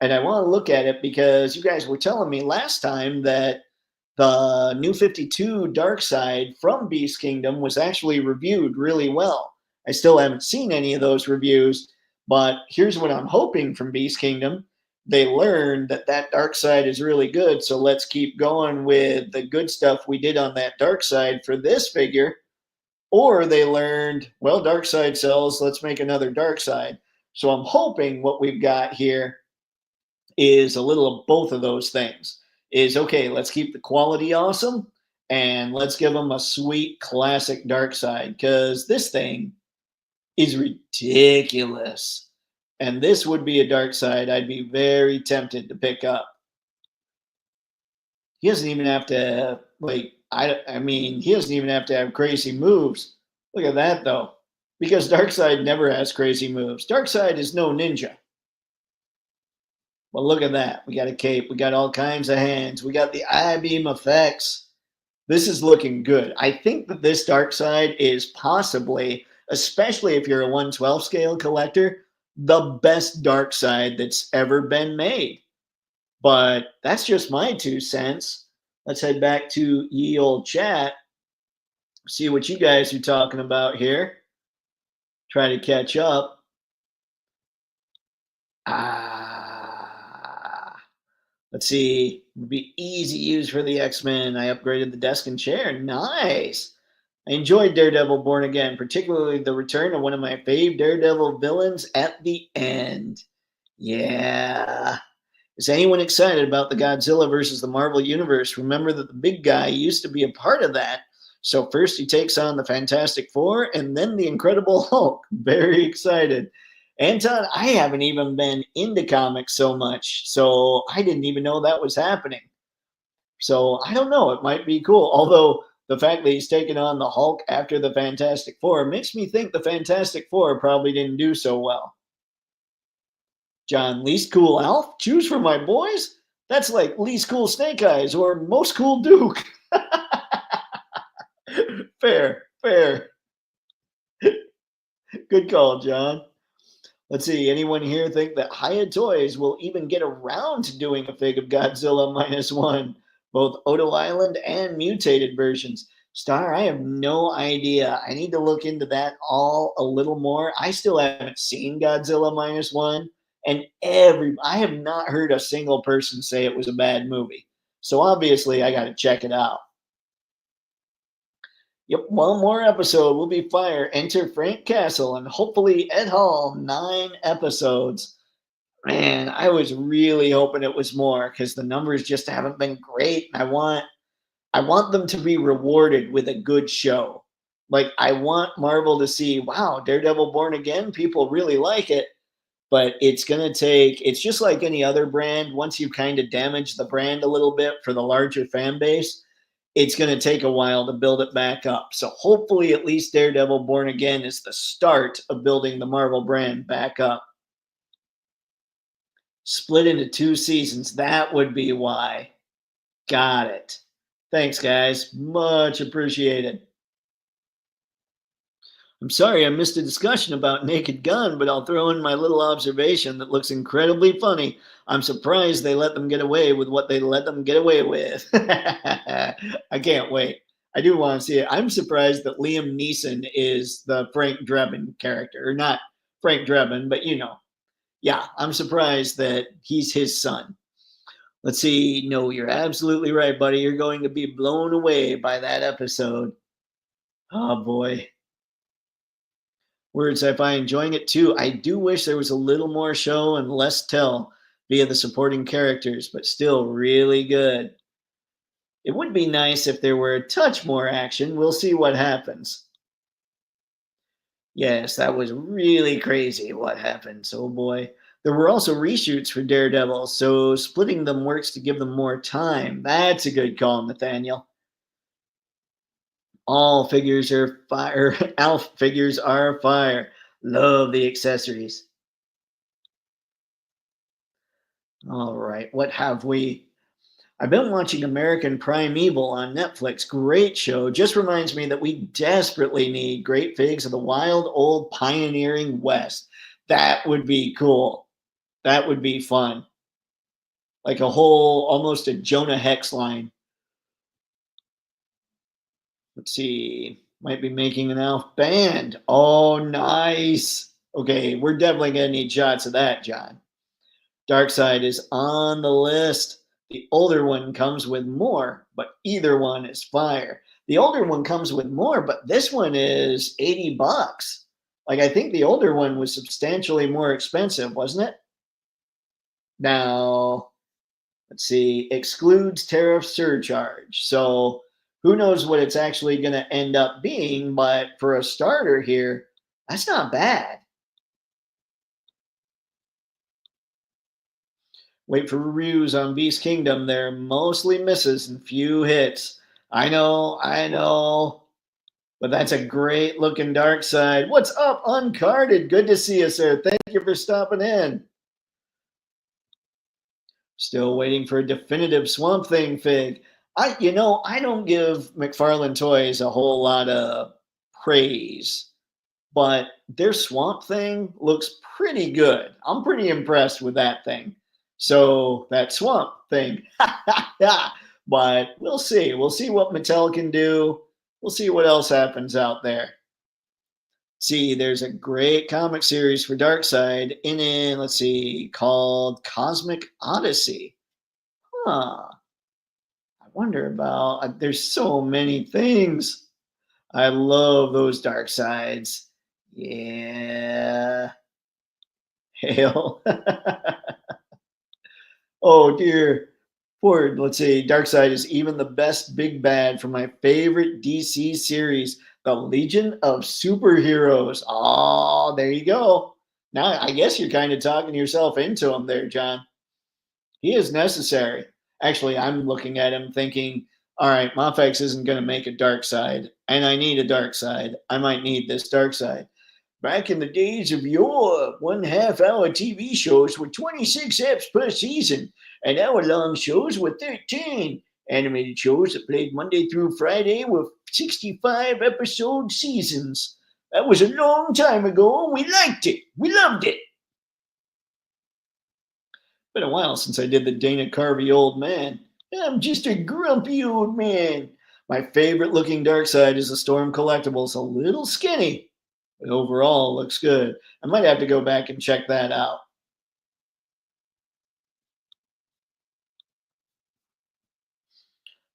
Speaker 1: And I want to look at it because you guys were telling me last time that the New 52 Darkseid from Beast Kingdom was actually reviewed really well. I still haven't seen any of those reviews, but here's what I'm hoping from Beast Kingdom. They learned that that Darkseid is really good, so let's keep going with the good stuff we did on that Darkseid for this figure. Or they learned, well, Darkseid sells, let's make another Darkseid. So I'm hoping what we've got here is a little of both of those things. Is okay, let's keep the quality awesome and let's give them a sweet classic Darkseid, because this thing is ridiculous. And this would be a Darkseid I'd be very tempted to pick up. He doesn't even have to, like, I mean, he doesn't even have to have crazy moves. Look at that, though. Because Darkseid never has crazy moves. Darkseid is no ninja. Well, look at that. We got a cape. We got all kinds of hands. We got the I-beam effects. This is looking good. I think that this Darkseid is possibly, especially if you're a 112 scale collector, the best Darkseid that's ever been made. But that's just my 2 cents. Let's head back to ye old chat. See what you guys are talking about here. Try to catch up. Let's see. Would be easy use for the X-Men. I upgraded the desk and chair. Nice. I enjoyed Daredevil Born Again, particularly the return of one of my fave Daredevil villains at the end. Yeah. Is anyone excited about the Godzilla versus the Marvel Universe? Remember that the big guy used to be a part of that. So first he takes on the Fantastic Four and then the Incredible Hulk. Very excited. Anton, I haven't even been into comics so much, so I didn't even know that was happening. So I don't know. It might be cool. Although the fact that he's taking on the Hulk after the Fantastic Four makes me think the Fantastic Four probably didn't do so well. John, least cool Alf? Choose from my boys? That's like least cool Snake Eyes or most cool Duke. Fair, fair. Good call, John. Let's see. Anyone here think that Hiya Toys will even get around to doing a fig of Godzilla -1, both Odo Island and mutated versions? Star, I have no idea. I need to look into that all a little more. I still haven't seen Godzilla -1, and I have not heard a single person say it was a bad movie. So obviously, I got to check it out. Yep, one more episode will be fire. Enter Frank Castle and hopefully Ed Hall. 9 episodes. Man, I was really hoping it was more because the numbers just haven't been great. I want them to be rewarded with a good show. Like I want Marvel to see, wow, Daredevil Born Again, people really like it, but it's it's just like any other brand. Once you kind of damage the brand a little bit for the larger fan base, it's going to take a while to build it back up. So hopefully at least Daredevil Born Again is the start of building the Marvel brand back up. Split into 2 seasons. That would be why. Got it. Thanks, guys. Much appreciated. I'm sorry I missed a discussion about Naked Gun, but I'll throw in my little observation that looks incredibly funny. I'm surprised they let them get away with what they let them get away with. I can't wait. I do want to see it. I'm surprised that Liam Neeson is the Frank Drebin character, or not Frank Drebin, but yeah, I'm surprised that he's his son. Let's see. No, you're absolutely right, buddy. You're going to be blown away by that episode. Oh boy. Words I find enjoying it too. I do wish there was a little more show and less tell via the supporting characters, but still really good. It would be nice if there were a touch more action. We'll see what happens. Yes, that was really crazy what happens. Oh boy. There were also reshoots for Daredevil, so splitting them works to give them more time. That's a good call, Nathaniel. All figures are fire. Alf figures are fire. Love the accessories. All right, what have we? I've been watching American Primeval on Netflix. Great show. Just reminds me that we desperately need great figs of the wild old pioneering West. That would be cool. That would be fun. Like a whole, almost a Jonah Hex line. Let's see. Might be making an Alf band. Oh, nice. Okay, we're definitely going to need shots of that, John. Darkseid is on the list. The older one comes with more, but either one is fire. The older one comes with more, but this one is 80 bucks. Like I think the older one was substantially more expensive, wasn't it? Now, let's see, excludes tariff surcharge. So who knows what it's actually going to end up being, but for a starter here, that's not bad. Wait for reviews on Beast Kingdom. They're mostly misses and few hits. I know. But that's a great looking dark side. What's up, Uncarded? Good to see you, sir. Thank you for stopping in. Still waiting for a definitive Swamp Thing fig. I don't give McFarlane Toys a whole lot of praise, but their Swamp Thing looks pretty good. I'm pretty impressed with that thing. So that Swamp Thing, but we'll see. We'll see what Mattel can do. We'll see what else happens out there. See, there's a great comic series for Darkseid in it. Let's see, called Cosmic Odyssey. Huh. I wonder about. There's so many things. I love those dark sides. Yeah. Hail. Oh dear. Poor, let's see, Darkseid is even the best big bad for my favorite DC series, the Legion of Superheroes. Oh, there you go. Now I guess you're kind of talking yourself into him there, John. He is necessary. Actually, I'm looking at him thinking, all right, Mafex isn't going to make a dark side, and I need a dark side. I might need this dark side. Back in the days of yore, 1/2 hour TV shows were 26 eps per season, and hour long shows were 13. Animated shows that played Monday through Friday were 65 episode seasons. That was a long time ago, and we liked it. We loved it. Been a while since I did the Dana Carvey old man. I'm just a grumpy old man. My favorite looking dark side is the Storm Collectibles. A little skinny, but overall looks good. I might have to go back and check that out.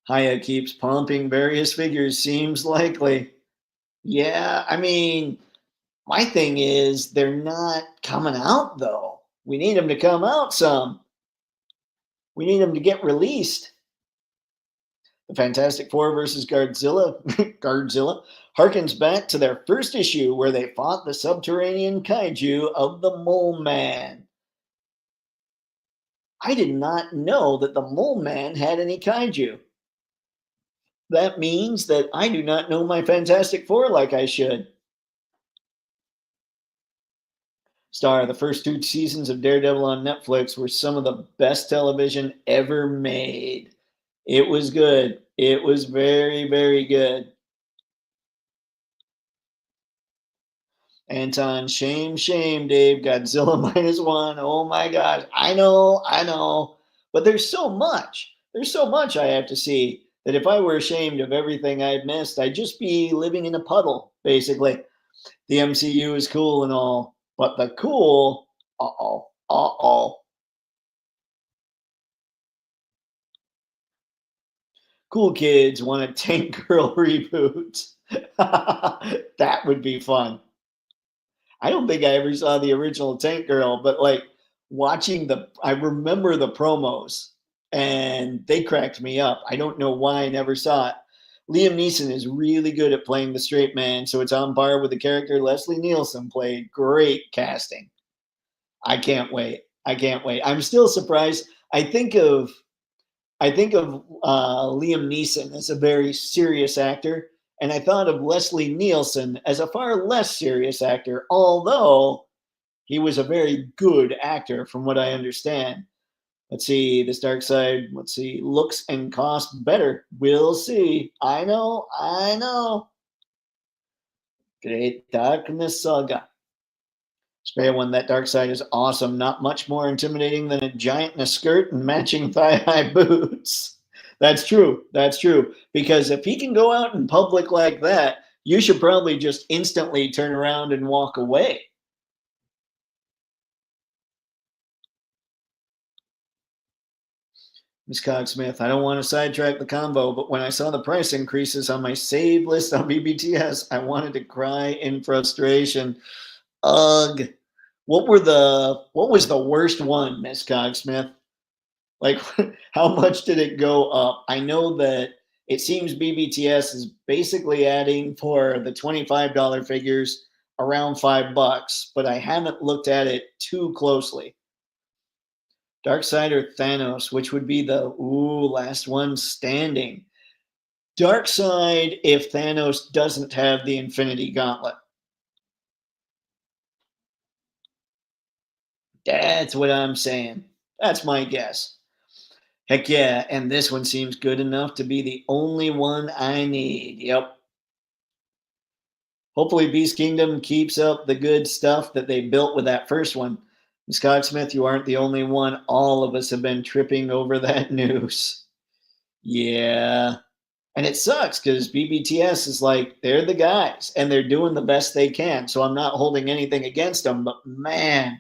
Speaker 1: Haya keeps pumping various figures. Seems likely. Yeah, I mean, my thing is they're not coming out though. We need them to come out some. We need them to get released. The Fantastic Four versus Godzilla, Godzilla harkens back to their first issue where they fought the subterranean kaiju of the Mole Man. I did not know that the Mole Man had any kaiju. That means that I do not know my Fantastic Four like I should. Star, the first two seasons of Daredevil on Netflix were some of the best television ever made. It was good. It was very, very good. Anton, shame, shame, Dave. Godzilla -1. Oh my gosh. I know. But there's so much. There's so much I have to see that if I were ashamed of everything I've missed, I'd just be living in a puddle, basically. The MCU is cool and all, but the cool, uh oh. Cool kids want a Tank Girl reboot. That would be fun. I don't think I ever saw the original Tank Girl, but like I remember the promos and they cracked me up. I don't know why I never saw it. Liam Neeson is really good at playing the straight man, so it's on par with the character Leslie Nielsen played. Great casting. I can't wait. I can't wait. I'm still surprised. I think of Liam Neeson as a very serious actor, and I thought of Leslie Nielsen as a far less serious actor, although he was a very good actor from what I understand. Let's see, this dark side, let's see, looks and cost better. We'll see. I know, I know. Great Darkness Saga. Spray one, that dark side is awesome. Not much more intimidating than a giant in a skirt and matching thigh high boots. That's true. That's true. Because if he can go out in public like that, you should probably just instantly turn around and walk away. Ms. Cogsmith, I don't want to sidetrack the combo, but when I saw the price increases on my save list on BBTS, I wanted to cry in frustration. Ugh. What was the worst one, Miss Cogsmith? Like, how much did it go up? I know that it seems BBTS is basically adding for the $25 figures around $5, but I haven't looked at it too closely. Darkseid or Thanos, which would be the last one standing? Darkseid if Thanos doesn't have the Infinity Gauntlet. That's what I'm saying. That's my guess. Heck yeah, and this one seems good enough to be the only one I need. Yep. Hopefully Beast Kingdom keeps up the good stuff that they built with that first one. Ms. Cogsmith, you aren't the only one. All of us have been tripping over that news. Yeah. And it sucks because BBTS is like, they're the guys and they're doing the best they can. So I'm not holding anything against them, but man,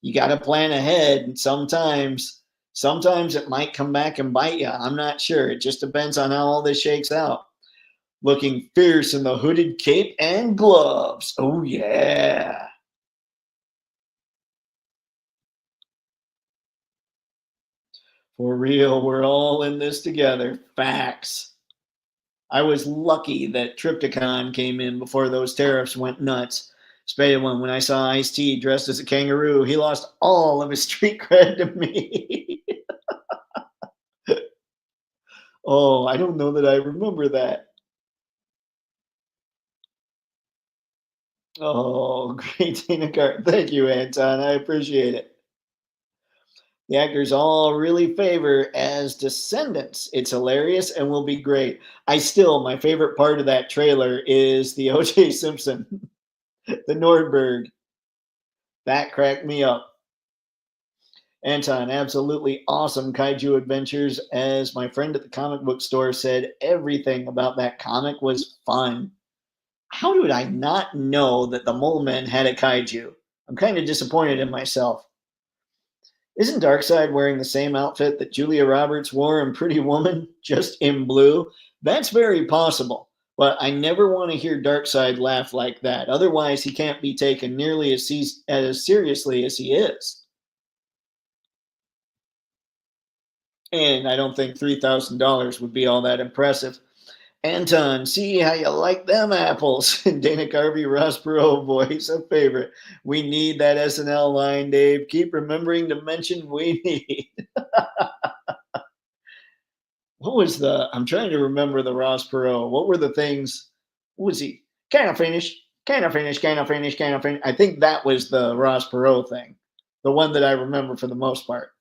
Speaker 1: you got to plan ahead. And sometimes it might come back and bite you. I'm not sure. It just depends on how all this shakes out. Looking fierce in the hooded cape and gloves. Oh, yeah. For real, we're all in this together. Facts. I was lucky that Triptychon came in before those tariffs went nuts. Spade one, when I saw Ice-T dressed as a kangaroo, he lost all of his street cred to me. Oh, I don't know that I remember that. Oh, great Dana Cart. Thank you, Anton. I appreciate it. The actors all really favor as descendants. It's hilarious and will be great. My favorite part of that trailer is the O.J. Simpson, the Nordberg. That cracked me up. Anton, absolutely awesome kaiju adventures. As my friend at the comic book store said, everything about that comic was fun. How did I not know that the Mole Men had a kaiju? I'm kind of disappointed in myself. Isn't Darkseid wearing the same outfit that Julia Roberts wore in Pretty Woman, just in blue? That's very possible, but I never want to hear Darkseid laugh like that. Otherwise, he can't be taken nearly as seriously as he is. And I don't think $3,000 would be all that impressive. Anton, see how you like them apples. Dana Carvey, Ross Perot voice, a favorite. We need that SNL line, Dave. Keep remembering to mention we need. I'm trying to remember the Ross Perot. What were the things? What was he? Can I finish? Can I finish? Can I finish? Can I finish? I think that was the Ross Perot thing. The one that I remember for the most part.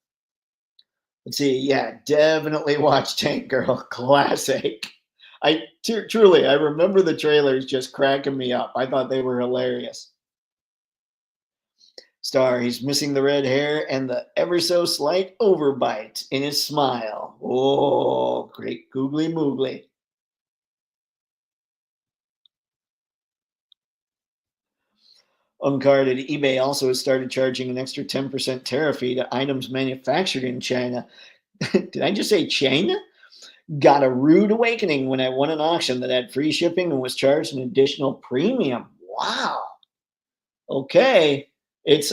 Speaker 1: Let's see. Yeah, definitely watch Tank Girl. Classic. Truly, I remember the trailers just cracking me up. I thought they were hilarious. Star, he's missing the red hair and the ever so slight overbite in his smile. Oh, great googly moogly. Uncarded, eBay also has started charging an extra 10% tariff fee to items manufactured in China. Did I just say China? Got a rude awakening when I won an auction that had free shipping and was charged an additional premium. Wow. Okay.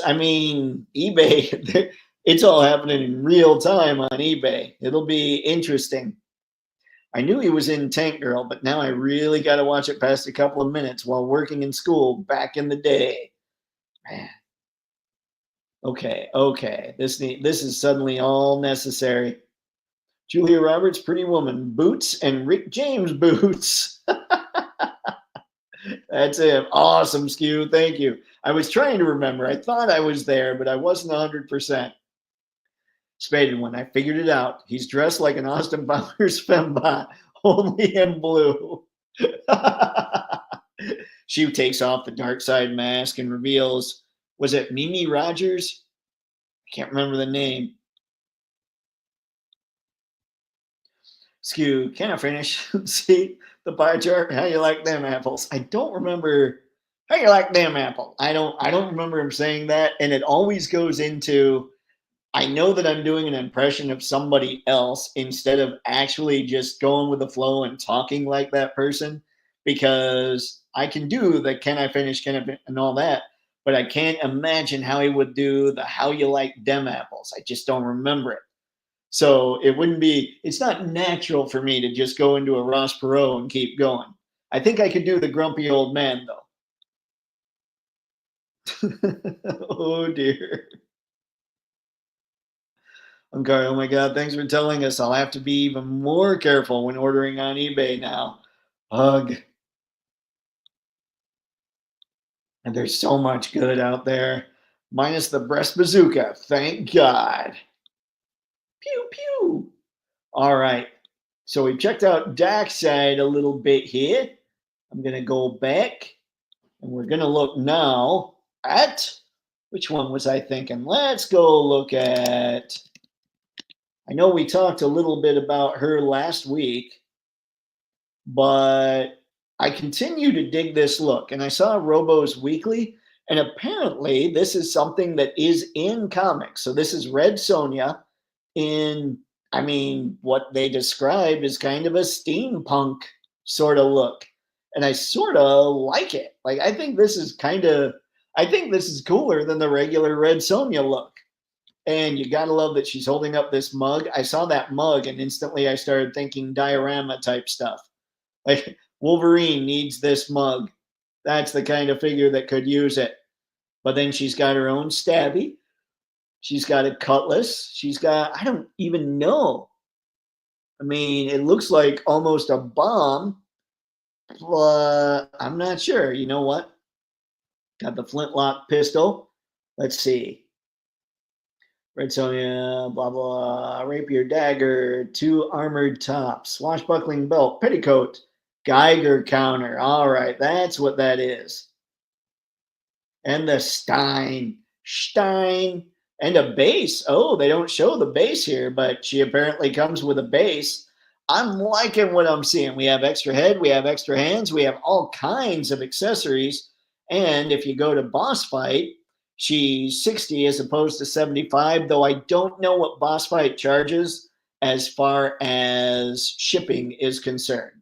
Speaker 1: I mean, eBay, it's all happening in real time on eBay. It'll be interesting. I knew he was in Tank Girl, but now I really got to watch it past a couple of minutes while working in school back in the day. Man. Okay, okay. This is suddenly all necessary. Julia Roberts, Pretty Woman, Boots, and Rick James Boots. That's it. Awesome, Skew. Thank you. I was trying to remember. I thought I was there, but I wasn't 100%. Spaded one. I figured it out. He's dressed like an Austin Powers fembot, only in blue. She takes off the DARKseid mask and reveals, was it Mimi Rogers? I can't remember the name. Skew, can I finish? See the pie chart? How you like them apples? I don't remember how you like them apple. I don't remember him saying that. And it always goes into, I know that I'm doing an impression of somebody else instead of actually just going with the flow and talking like that person, because I can do the can I finish, and all that, but I can't imagine how he would do the how you like them apples. I just don't remember it. So it's not natural for me to just go into a Ross Perot and keep going. I think I could do the grumpy old man though. Oh dear. Okay, oh my God, thanks for telling us. I'll have to be even more careful when ordering on eBay now. Ugh. And there's so much good out there. Minus the breast bazooka. Thank God. Pew pew. All right. So we've checked out DARKseid a little bit here. I'm gonna go back and we're gonna look now at, which one was I thinking? Let's go look at, I know we talked a little bit about her last week, but I continue to dig this look. And I saw Robo's Weekly, and apparently this is something that is in comics. So this is Red Sonja in, I mean, what they described as kind of a steampunk sort of look. And I sort of like it. Like, I think this is cooler than the regular Red Sonja look. And you gotta love that she's holding up this mug. I saw that mug and instantly I started thinking diorama type stuff. Like Wolverine needs this mug. That's the kind of figure that could use it. But then she's got her own stabby. She's got a cutlass. She's got, I don't even know. I mean, it looks like almost a bomb, but I'm not sure. You know what? Got the flintlock pistol. Let's see. Red Sonja, blah, blah, rapier dagger, 2 armored tops, swashbuckling belt, petticoat, Geiger counter. All right, that's what that is. And the Stein, and a base. Oh, they don't show the base here, but she apparently comes with a base. I'm liking what I'm seeing. We have extra head, we have extra hands, we have all kinds of accessories. And if you go to boss fight, she's 60 as opposed to 75, though I don't know what boss fight charges as far as shipping is concerned.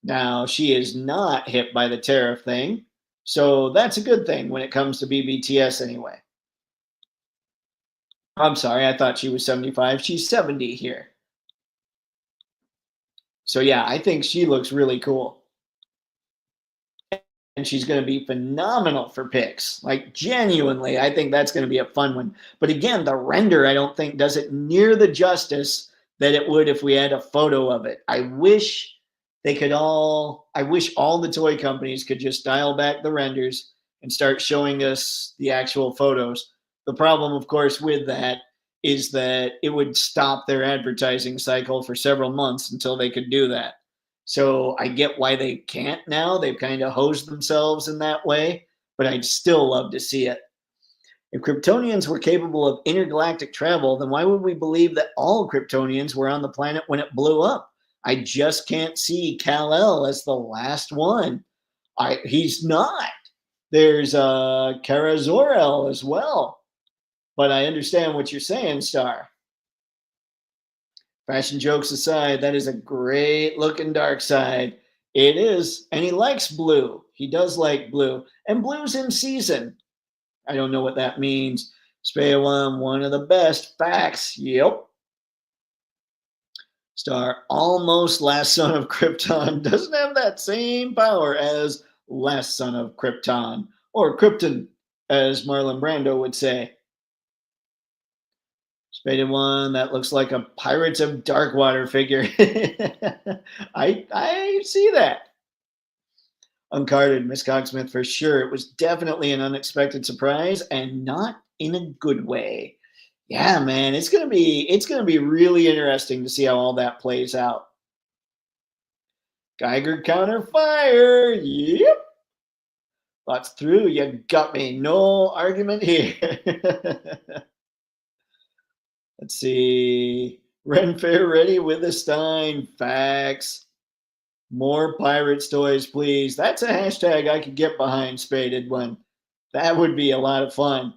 Speaker 1: Now, she is not hit by the tariff thing, so that's a good thing when it comes to BBTS anyway. I'm sorry, I thought she was 75. She's 70 here. So yeah, I think she looks really cool. And she's going to be phenomenal for picks. Like genuinely, I think that's going to be a fun one. But again, the render, I don't think does it near the justice that it would if we had a photo of it. I wish all the toy companies could just dial back the renders and start showing us the actual photos. The problem, of course, with that is that it would stop their advertising cycle for several months until they could do that. So I get why they can't now. They've kind of hosed themselves in that way, but I'd still love to see it. If Kryptonians were capable of intergalactic travel, then why would we believe that all Kryptonians were on the planet when it blew up? I just can't see Kal-El as the last one. He's not. There's Kara Zor-El as well. But I understand what you're saying, Star. Fashion jokes aside, that is a great looking DARKseid. It is. And he likes blue. He does like blue. And blue's in season. I don't know what that means. Spay one of the best. Facts. Yep. Star, almost last son of Krypton, doesn't have that same power as last son of Krypton, or Krypton, as Marlon Brando would say. Spaded one that looks like a Pirates of Darkwater figure. I see that. Uncarded, Miss Cogsmith for sure. It was definitely an unexpected surprise and not in a good way. Yeah, man, it's gonna be really interesting to see how all that plays out. Geiger counter fire. Yep. That's through. You got me. No argument here. Let's see. Ren Fair ready with a Stein. Facts. More Pirates toys, please. That's a hashtag I could get behind, Spaded one. That would be a lot of fun.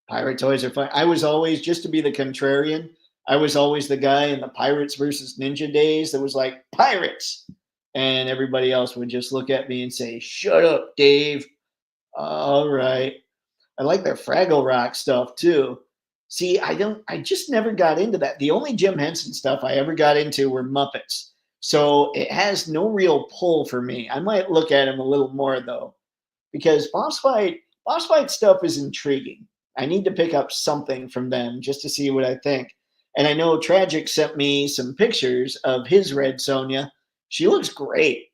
Speaker 1: Pirate toys are fun. I was always, just to be the contrarian, I was always the guy in the Pirates versus Ninja days that was like, Pirates! And everybody else would just look at me and say, shut up, Dave. All right. I like their Fraggle Rock stuff too. See, I just never got into that. The only Jim Henson stuff I ever got into were Muppets. So it has no real pull for me. I might look at him a little more though, because boss fight stuff is intriguing. I need to pick up something from them just to see what I think. And I know Tragic sent me some pictures of his red Sonja. She looks great.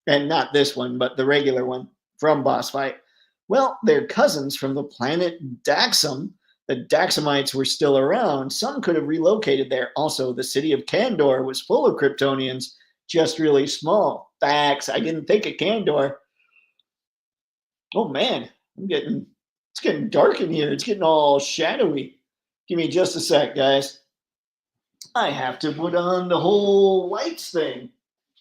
Speaker 1: And not this one, but the regular one from Boss Fight. Well, they're cousins from the planet Daxam. The Daxamites were still around. Some could have relocated there. Also, the city of Kandor was full of Kryptonians, just really small. Facts. I didn't think of Kandor. Oh man, it's getting dark in here. It's getting all shadowy. Give me just a sec, guys. I have to put on the whole lights thing.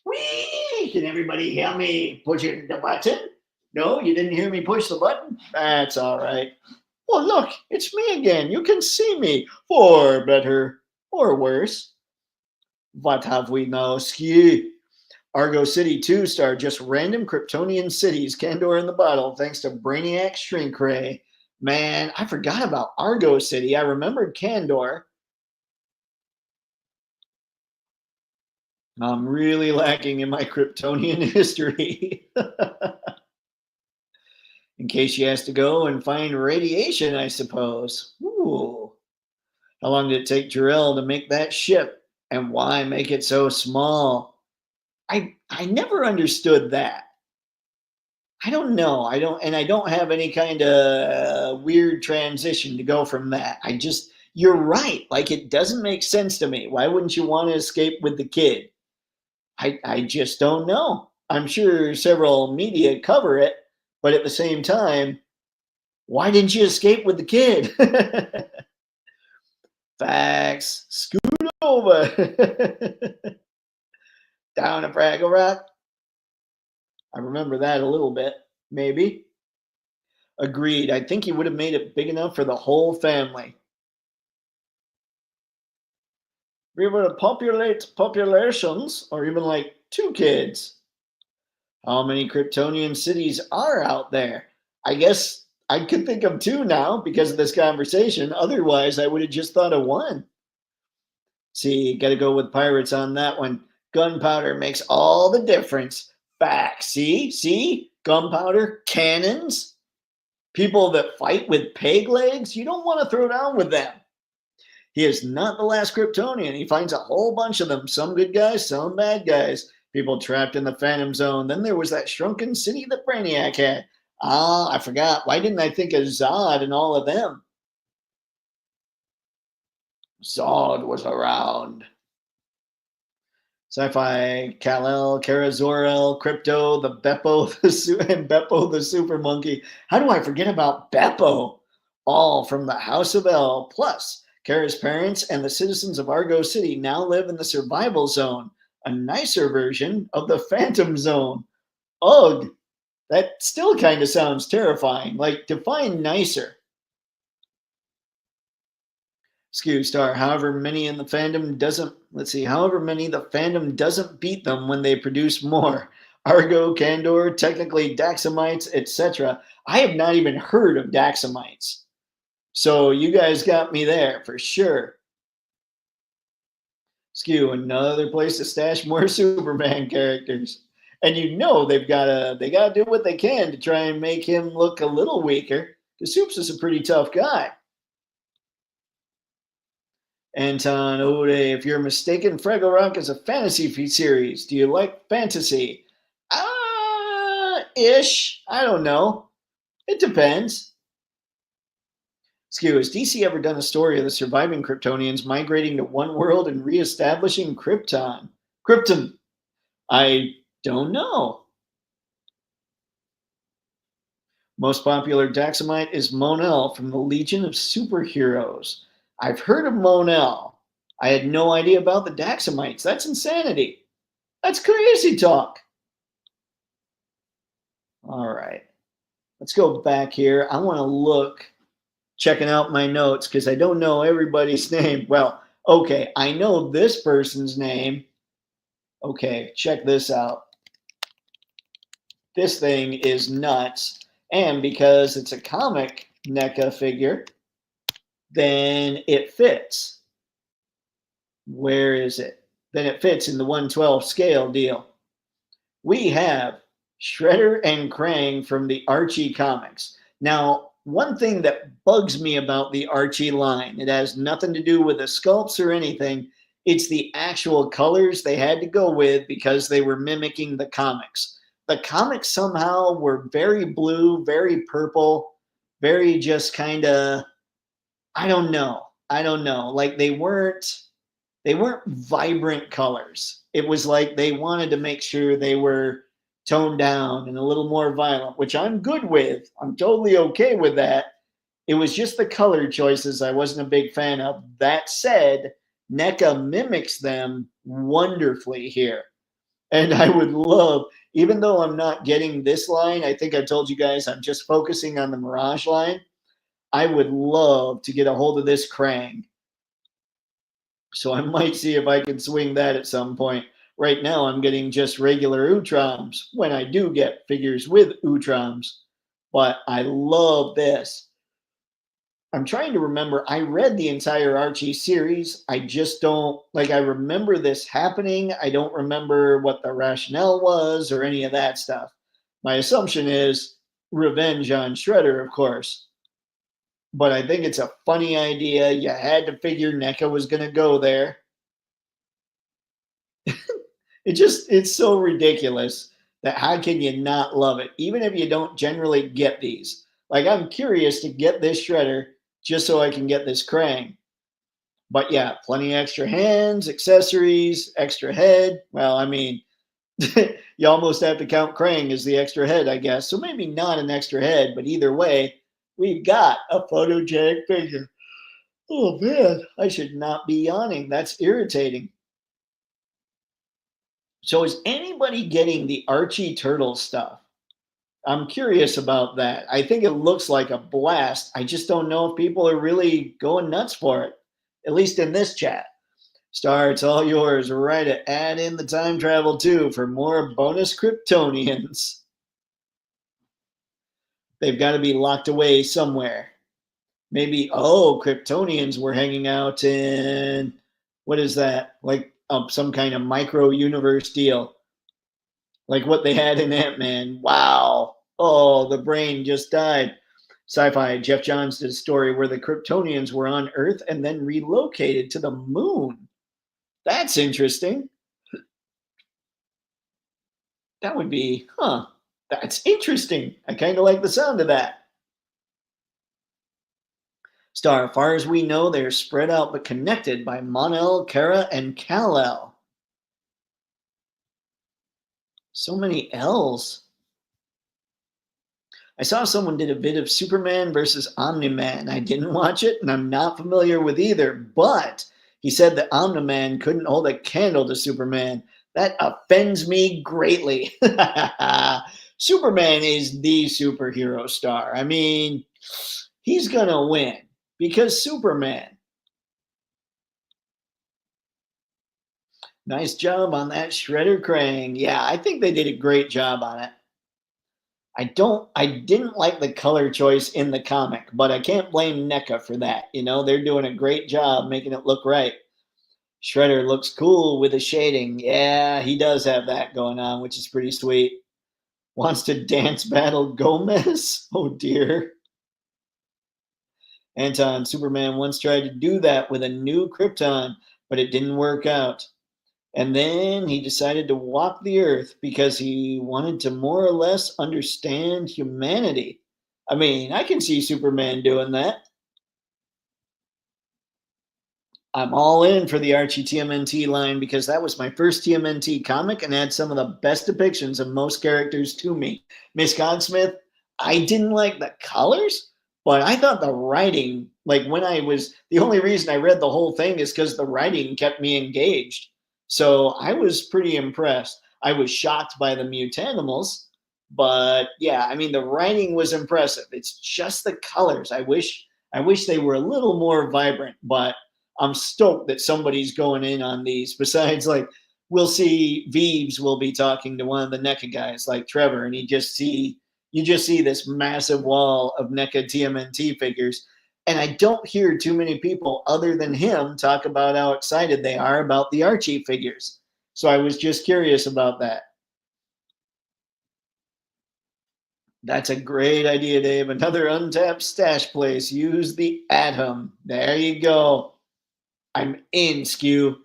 Speaker 1: Whee! Can everybody hear me pushing the button? No, you didn't hear me push the button? That's all right. Oh, look, it's me again. You can see me, for better or worse. What have we now, Ski? Argo City 2 star just random Kryptonian cities, Kandor in the bottle, thanks to Brainiac Shrink Ray. Man, I forgot about Argo City. I remembered Kandor. I'm really lacking in my Kryptonian history. In case she has to go and find radiation, I suppose. Ooh. How long did it take Jarell to make that ship? And why make it so small? I never understood that. I don't know. I don't have any kind of weird transition to go from that. You're right. Like, it doesn't make sense to me. Why wouldn't you want to escape with the kid? I just don't know. I'm sure several media cover it, but at the same time, why didn't you escape with the kid? Facts. Scoot over. Down a Fraggle Rock. I remember that a little bit, maybe. Agreed. I think he would have made it big enough for the whole family. We were to populate populations, or even like 2 kids. How many Kryptonian cities are out there? I guess I could think of 2 now because of this conversation. Otherwise, I would have just thought of 1. See, got to go with pirates on that one. Gunpowder makes all the difference. Back. See? Gunpowder, cannons, people that fight with peg legs. You don't want to throw down with them. He is not the last Kryptonian. He finds a whole bunch of them. Some good guys, some bad guys. People trapped in the Phantom Zone. Then there was that shrunken city that Brainiac had. Ah, I forgot. Why didn't I think of Zod and all of them? Zod was around. Sci-fi, Kal-El, Kara Zor-El, Crypto, the Beppo, and Beppo the Super Monkey. How do I forget about Beppo? All from the House of El. Plus, Kara's parents and the citizens of Argo City now live in the Survival Zone, a nicer version of the Phantom Zone. Ugh, that still kind of sounds terrifying. Like, define nicer. Skew Star, however many in the fandom doesn't, let's see, however many the fandom doesn't beat them when they produce more. Argo, Candor, technically Daxamites, etc. I have not even heard of Daxamites. So you guys got me there for sure. Skew, another place to stash more Superman characters. And they gotta do what they can to try and make him look a little weaker. Because Soups is a pretty tough guy. Anton Ode, if you're mistaken, Fraggle Rock is a fantasy series. Do you like fantasy? Ish. I don't know. It depends. Skew, has DC ever done a story of the surviving Kryptonians migrating to one world and reestablishing Krypton? Krypton. I don't know. Most popular Daxamite is Monel from the Legion of Superheroes. I've heard of Monel. I had no idea about the Daxamites. That's insanity. That's crazy talk. All right. Let's go back here. I want to look, checking out my notes because I don't know everybody's name. Well, okay, I know this person's name. Okay, check this out. This thing is nuts. And because it's a comic NECA figure, then it fits. Where is it? Then it fits in the 112 scale deal. We have Shredder and Krang from the Archie comics. Now, one thing that bugs me about the Archie line, it has nothing to do with the sculpts or anything. It's the actual colors they had to go with because they were mimicking the comics. The comics somehow were very blue, very purple, very just kind of, I don't know. Like they weren't vibrant colors. It was like they wanted to make sure they were toned down and a little more violent, which I'm good with. I'm totally okay with that. It was just the color choices I wasn't a big fan of. That said, NECA mimics them wonderfully here. And I would love, even though I'm not getting this line, I think I told you guys I'm just focusing on the Mirage line. I would love to get a hold of this Krang. So I might see if I can swing that at some point. Right now, I'm getting just regular Utroms when I do get figures with Utroms. But I love this. I'm trying to remember. I read the entire Archie series. I just don't, like, I remember this happening. I don't remember what the rationale was or any of that stuff. My assumption is revenge on Shredder, of course. But I think it's a funny idea. You had to figure NECA was going to go there. It's so ridiculous that how can you not love it, even if you don't generally get these? Like, I'm curious to get this Shredder just so I can get this Krang. But yeah, plenty of extra hands, accessories, extra head. Well, I mean, you almost have to count Krang as the extra head, I guess. So maybe not an extra head, but either way, we've got a photogenic figure. Oh man, I should not be yawning. That's irritating. So is anybody getting the Archie Turtle stuff? I'm curious about that. I think it looks like a blast. I just don't know if people are really going nuts for it, at least in this chat. Star, it's all yours. Right to add in the time travel too for more bonus Kryptonians. They've got to be locked away somewhere. Maybe, Kryptonians were hanging out in, what is that? Like some kind of micro universe deal. Like what they had in Ant-Man. Wow. Oh, the brain just died. Sci-fi, Jeff Johns did a story where the Kryptonians were on Earth and then relocated to the moon. That's interesting. That would be, that's interesting. I kind of like the sound of that. Star, as far as we know, they're spread out but connected by Mon-El, Kara, and Kal-El. So many L's. I saw someone did a bit of Superman versus Omni-Man. I didn't watch it, and I'm not familiar with either, but he said that Omni-Man couldn't hold a candle to Superman. That offends me greatly. Superman is the superhero star. I mean, he's going to win because Superman. Nice job on that Shredder Krang. Yeah, I think they did a great job on it. I didn't like the color choice in the comic, but I can't blame NECA for that. You know, they're doing a great job making it look right. Shredder looks cool with the shading. Yeah, he does have that going on, which is pretty sweet. Wants to dance battle Gomez? Oh dear. Anton, Superman once tried to do that with a new Krypton, but it didn't work out. And then he decided to walk the earth because he wanted to more or less understand humanity. I mean, I can see Superman doing that. I'm all in for the Archie TMNT line because that was my first TMNT comic and had some of the best depictions of most characters to me. Miss Godsmith, I didn't like the colors, but I thought the writing, like when I was, the only reason I read the whole thing is because the writing kept me engaged. So I was pretty impressed. I was shocked by the mutanimals, but yeah, I mean the writing was impressive. It's just the colors. I wish they were a little more vibrant, but I'm stoked that somebody's going in on these. Besides, like we'll see, Veeves will be talking to one of the NECA guys, like Trevor, and you just see this massive wall of NECA TMNT figures. And I don't hear too many people other than him talk about how excited they are about the Archie figures. So I was just curious about that. That's a great idea, Dave. Another untapped stash place. Use the Atom. There you go. I'm in, Skew.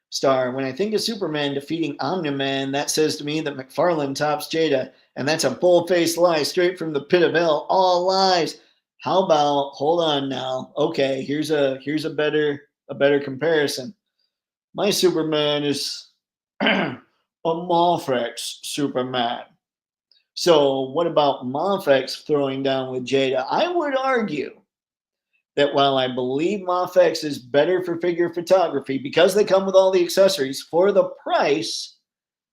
Speaker 1: Star, when I think of Superman defeating Omni-Man, that says to me that McFarlane tops Jada, and that's a bull-faced lie straight from the pit of hell. All lies. How about hold on now? Okay, here's a better comparison. My Superman is a Mofex Superman. So what about Mofex throwing down with Jada? I would argue that while I believe Mofex is better for figure photography because they come with all the accessories for the price,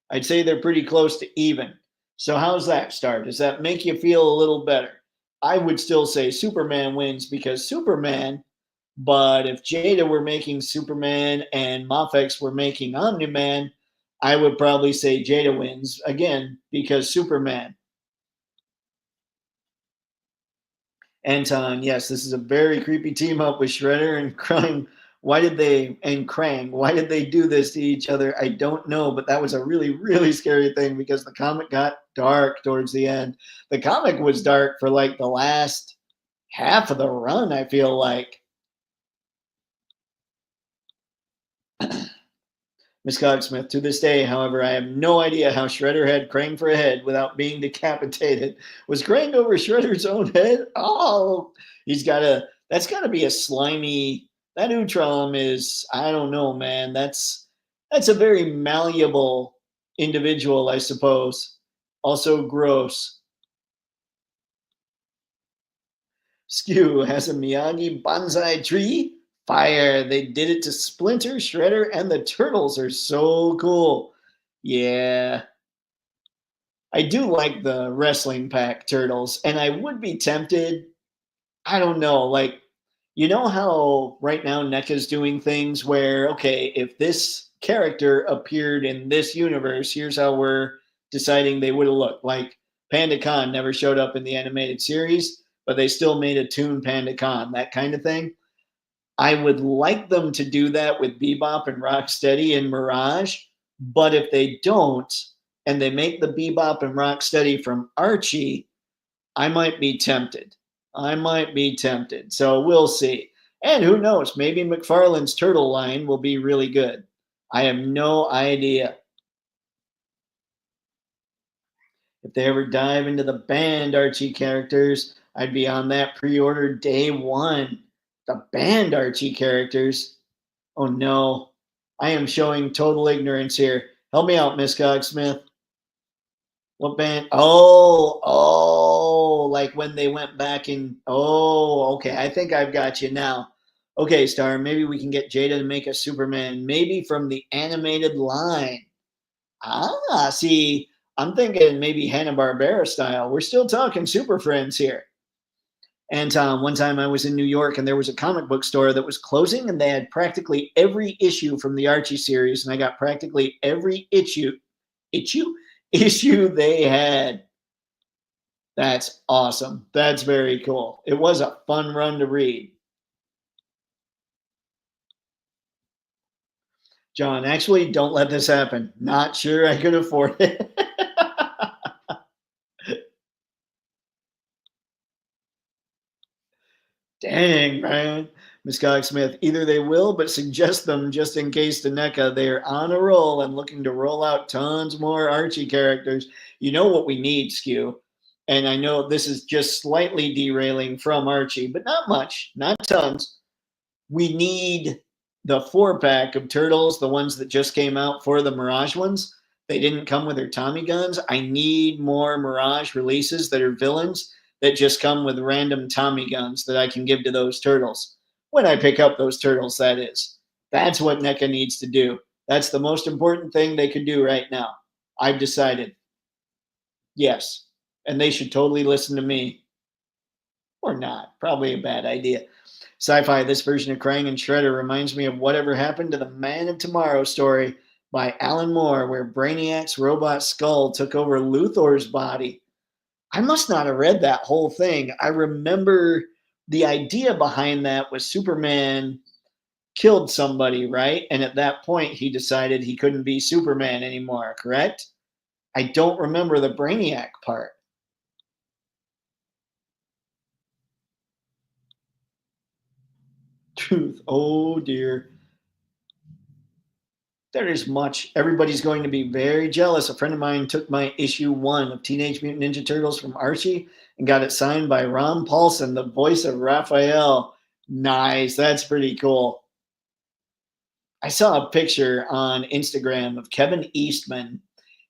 Speaker 1: I'd say they're pretty close to even. So how's that start? Does that make you feel a little better? I would still say Superman wins because Superman, but if Jada were making Superman and Mofex were making Omni-Man, I would probably say Jada wins again because Superman. Anton, yes, this is a very creepy team up with Shredder and Krang. Why did they do this to each other? I don't know, but that was a really, really scary thing because the comic got dark towards the end. The comic was dark for like the last half of the run, I feel like. Miss Cogsmith, to this day, however, I have no idea how Shredder had Krang for a head without being decapitated. Was Krang over Shredder's own head? Oh, that's gotta be a slimy, that Utrom is, I don't know, man. That's a very malleable individual, I suppose. Also gross. Skew has a Miyagi bonsai tree. Fire. They did it to Splinter, Shredder, and the Turtles are so cool. Yeah. I do like the wrestling pack turtles, and I would be tempted. I don't know, like, you know how right now NECA's doing things where, okay, if this character appeared in this universe, here's how we're deciding they would have looked. Like Panda Khan never showed up in the animated series, but they still made a Toon Panda Khan, that kind of thing. I would like them to do that with Bebop and Rocksteady and Mirage, but if they don't, and they make the Bebop and Rocksteady from Archie, I might be tempted. I might be tempted. So we'll see. And who knows? Maybe McFarlane's turtle line will be really good. I have no idea. If they ever dive into the banned Archie characters, I'd be on that pre order day one. The banned Archie characters. Oh no. I am showing total ignorance here. Help me out, Miss Cogsmith. What band? Like when they went back in. Oh, okay. I think I've got you now. Okay, Star, maybe we can get Jada to make a Superman, maybe from the animated line. Ah, see, I'm thinking maybe Hanna-Barbera style. We're still talking Super Friends here. And one time I was in New York and there was a comic book store that was closing and they had practically every issue from the Archie series. And I got practically every issue, issue they had. That's awesome. That's very cool. It was a fun run to read. John, actually, don't let this happen. Not sure I could afford it. Dang, man. Miss Cox Smith, either they will, but suggest them just in case the NECA. They're on a roll and looking to roll out tons more Archie characters. You know what we need, Skew? And I know this is just slightly derailing from Archie, but not much, not tons. We need the 4-pack of turtles, the ones that just came out for the Mirage ones. They didn't come with their Tommy guns. I need more Mirage releases that are villains that just come with random Tommy guns that I can give to those turtles. When I pick up those turtles, that is. That's what NECA needs to do. That's the most important thing they could do right now. I've decided. Yes. And they should totally listen to me. Or not. Probably a bad idea. Sci-fi, this version of Krang and Shredder reminds me of Whatever Happened to the Man of Tomorrow story by Alan Moore, where Brainiac's robot skull took over Luthor's body. I must not have read that whole thing. I remember the idea behind that was Superman killed somebody, right? And at that point, he decided he couldn't be Superman anymore, correct? I don't remember the Brainiac part. Truth. Oh, dear. There is much. Everybody's going to be very jealous. A friend of mine took my issue 1 of Teenage Mutant Ninja Turtles from Archie and got it signed by Ron Paulson, the voice of Raphael. Nice. That's pretty cool. I saw a picture on Instagram of Kevin Eastman.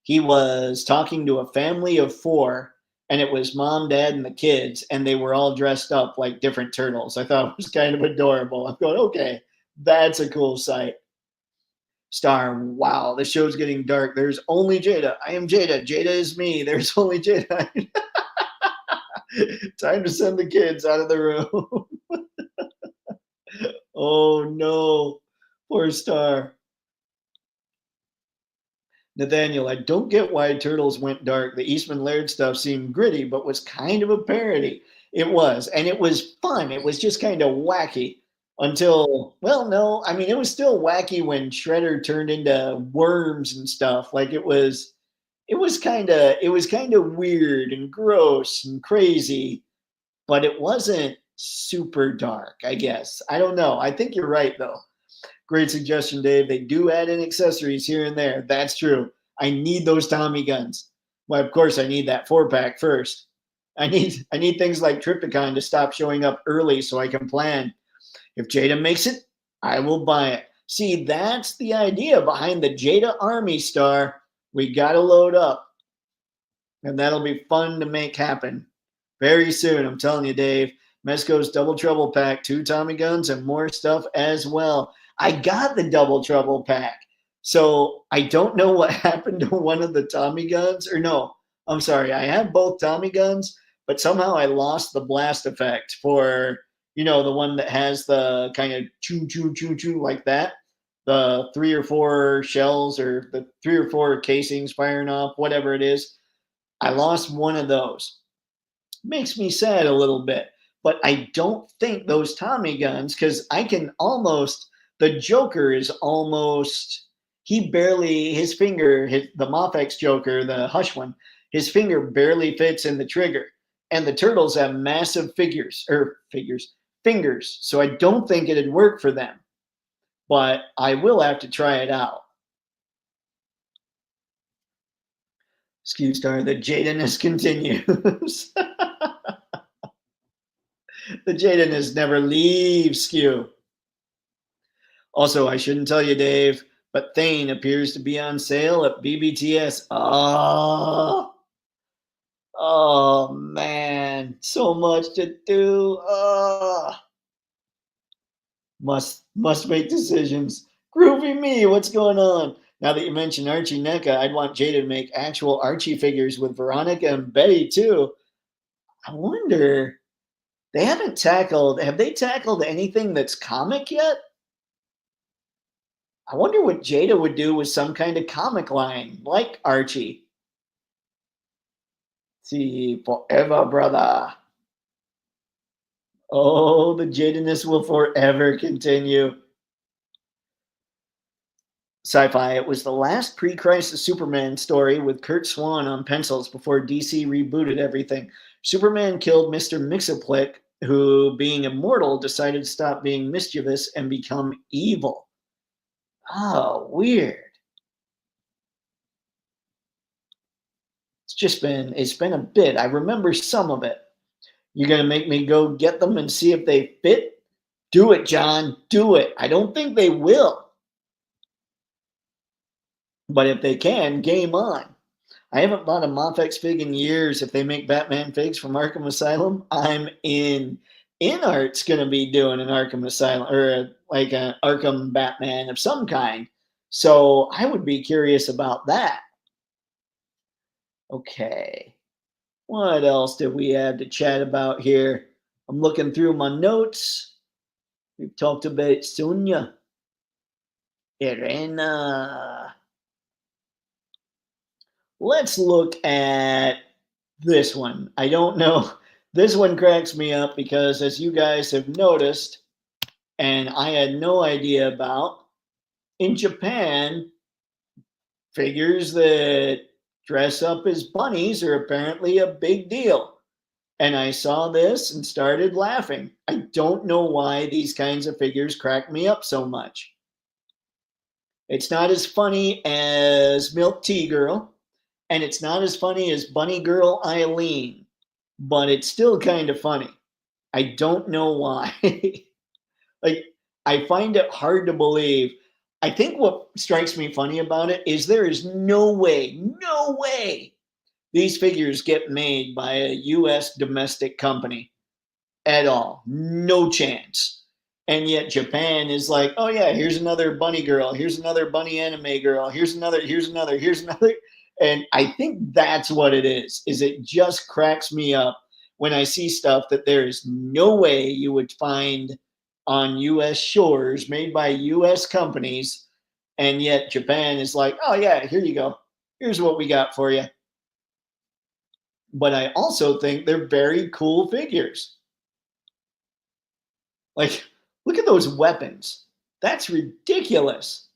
Speaker 1: He was talking to a family of 4, and it was mom, dad, and the kids, and they were all dressed up like different turtles. I thought it was kind of adorable. I'm going, okay, that's a cool sight. Star, wow, the show's getting dark. There's only Jada. I am Jada. Jada is me. There's only Jada. Time to send the kids out of the room. Oh no, poor Star. Nathaniel, I don't get why Turtles went dark. The Eastman Laird stuff seemed gritty, but was kind of a parody. It was, and it was fun. It was just kind of wacky until, well, no, I mean, it was still wacky when Shredder turned into worms and stuff. Like it was kind of weird and gross and crazy, but it wasn't super dark, I guess. I don't know. I think you're right, though. Great suggestion, Dave. They do add in accessories here and there. That's true. I need those Tommy guns. Well, of course, I need that 4-pack first. I need things like Triptychon to stop showing up early so I can plan. If Jada makes it, I will buy it. See, that's the idea behind the Jada Army Star. We got to load up, and that'll be fun to make happen very soon. I'm telling you, Dave. Mesco's Double Trouble pack, 2 Tommy guns, and more stuff as well. I got the Double Trouble pack. So I don't know what happened to one of the Tommy guns. Or no, I'm sorry. I have both Tommy guns, but somehow I lost the blast effect for, the one that has the kind of choo, choo, choo, choo like that. The 3 or 4 shells or the 3 or 4 casings firing off, whatever it is. I lost one of those. Makes me sad a little bit. But I don't think those Tommy guns, because the Joker is almost, his finger, the Mofex Joker, the Hush one, his finger barely fits in the trigger. And the Turtles have massive fingers. So I don't think it'd work for them. But I will have to try it out. Skew Star, the jadiness continues. The jadiness never leaves, Skew. Also, I shouldn't tell you, Dave, but Thane appears to be on sale at BBTS. Oh man, so much to do. Must make decisions. Groovy me, what's going on? Now that you mentioned Archie NECA, I'd want Jada to make actual Archie figures with Veronica and Betty too. I wonder. They haven't tackled, have they tackled anything that's comic yet? I wonder what Jada would do with some kind of comic line like Archie. See, forever, brother. Oh, the jadedness will forever continue. Sci-fi. It was the last pre-crisis Superman story with Kurt Swan on pencils before DC rebooted everything. Superman killed Mr. Mixaplex, who, being immortal, decided to stop being mischievous and become evil. Oh, weird. It's been a bit. I remember some of it. You gonna make me go get them and see if they fit? Do it, John. Do it. I don't think they will. But if they can, game on. I haven't bought a Mofex fig in years. If they make Batman figs from Arkham Asylum, I'm in. InArt's going to be doing an Arkham Asylum or like an Arkham Batman of some kind. So I would be curious about that. Okay. What else did we have to chat about here? I'm looking through my notes. We've talked about Sonja, Irena. Let's look at this one. I don't know. This one cracks me up because, as you guys have noticed, and I had no idea about, in Japan, figures that dress up as bunnies are apparently a big deal. And I saw this and started laughing. I don't know why these kinds of figures crack me up so much. It's not as funny as Milk Tea Girl, and it's not as funny as Bunny Girl Eileen, but it's still kind of funny. I don't know why. Like, I find it hard to believe. I think what strikes me funny about it is there is no way these figures get made by a US domestic company at all. No chance. And yet Japan is like, oh yeah, here's another bunny girl, here's another bunny anime girl, here's another, here's another, here's another. And I think that's what it is it just cracks me up when I see stuff that there is no way you would find on US shores made by US companies. And yet Japan is like, oh yeah, here you go. Here's what we got for you. But I also think they're very cool figures. Like, look at those weapons. That's ridiculous.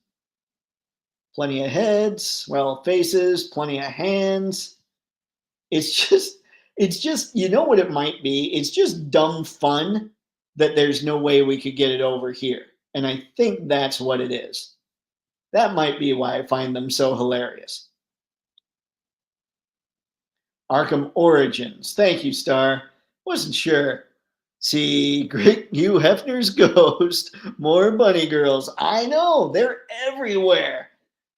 Speaker 1: Plenty of heads, well, faces, plenty of hands. It's just, you know what it might be? It's just dumb fun that there's no way we could get it over here. And I think that's what it is. That might be why I find them so hilarious. Arkham Origins. Thank you, Star. Wasn't sure. See, Great Hugh Hefner's ghost. More bunny girls. I know, they're everywhere.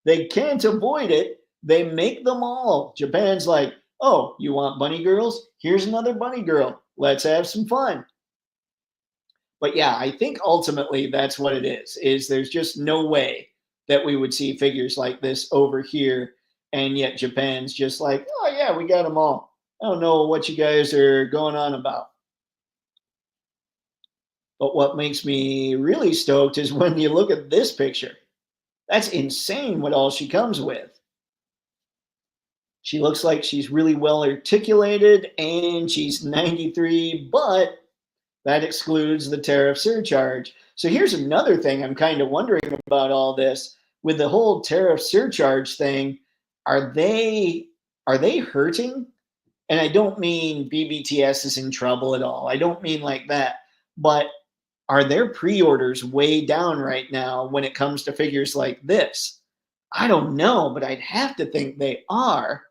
Speaker 1: They can't avoid it. They make them all. Japan's like, oh, you want bunny girls? Here's another bunny girl. Let's have some fun. But yeah, I think ultimately that's what it is there's just no way that we would see figures like this over here. And yet Japan's just like, oh yeah, we got them all. I don't know what you guys are going on about. But what makes me really stoked is when you look at this picture. That's insane what all she comes with. She looks like she's really well articulated and she's 93, but that excludes the tariff surcharge. So here's another thing I'm kind of wondering about all this. With the whole tariff surcharge thing, are they hurting? And I don't mean BBTS is in trouble at all. I don't mean like that. But are their pre-orders way down right now when it comes to figures like this? I don't know, but I'd have to think they are.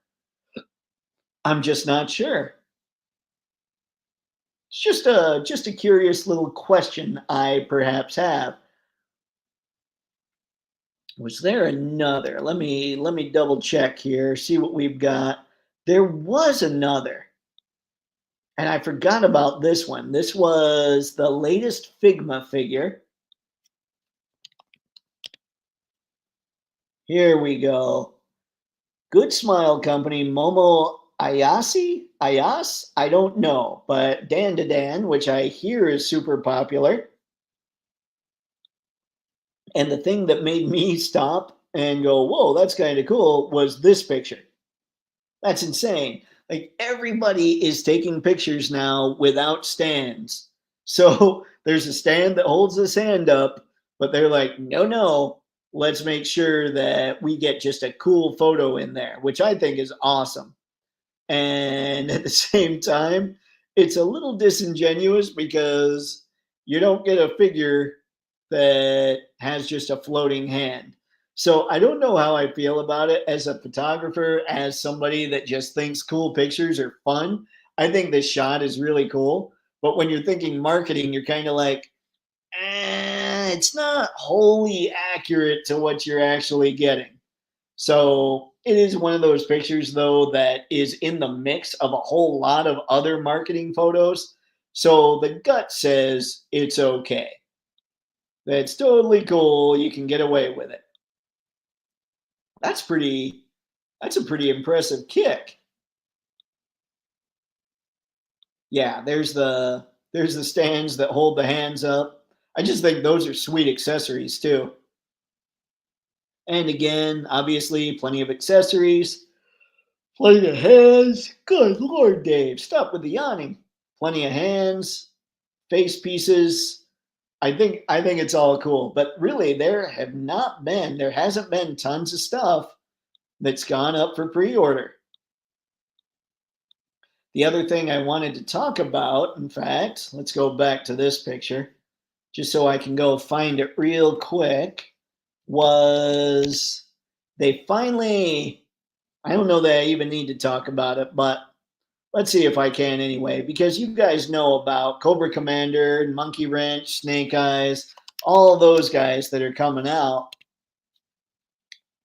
Speaker 1: I'm just not sure. It's just a curious little question I perhaps have. Was there another? Let me double check here, see what we've got. There was another. And I forgot about this one. This was the latest Figma figure. Here we go. Good Smile Company, Momo Ayas, I don't know, but Dan to Dan, which I hear is super popular. And the thing that made me stop and go, whoa, that's kind of cool, was this picture. That's insane. Like everybody is taking pictures now without stands. So there's a stand that holds this hand up, but they're like, no, no, let's make sure that we get just a cool photo in there, which I think is awesome. And at the same time, it's a little disingenuous because you don't get a figure that has just a floating hand. So I don't know how I feel about it as a photographer, as somebody that just thinks cool pictures are fun. I think this shot is really cool. But when you're thinking marketing, you're kind of like, it's not wholly accurate to what you're actually getting. So it is one of those pictures, though, that is in the mix of a whole lot of other marketing photos. So the gut says it's okay. That's totally cool. You can get away with it. That's pretty, that's a pretty impressive kick. Yeah, there's the stands that hold the hands up. I just think those are sweet accessories too. And again, obviously, plenty of accessories. Plenty of hands. Good Lord, Dave. Stop with the yawning. Plenty of hands, face pieces. I think it's all cool. But really, there hasn't been tons of stuff that's gone up for pre-order. The other thing I wanted to talk about, in fact, let's go back to this picture, just so I can go find it real quick, was they finally, I don't know that I even need to talk about it, but let's see if I can anyway, because you guys know about Cobra Commander, Monkey Wrench, Snake Eyes, all those guys that are coming out.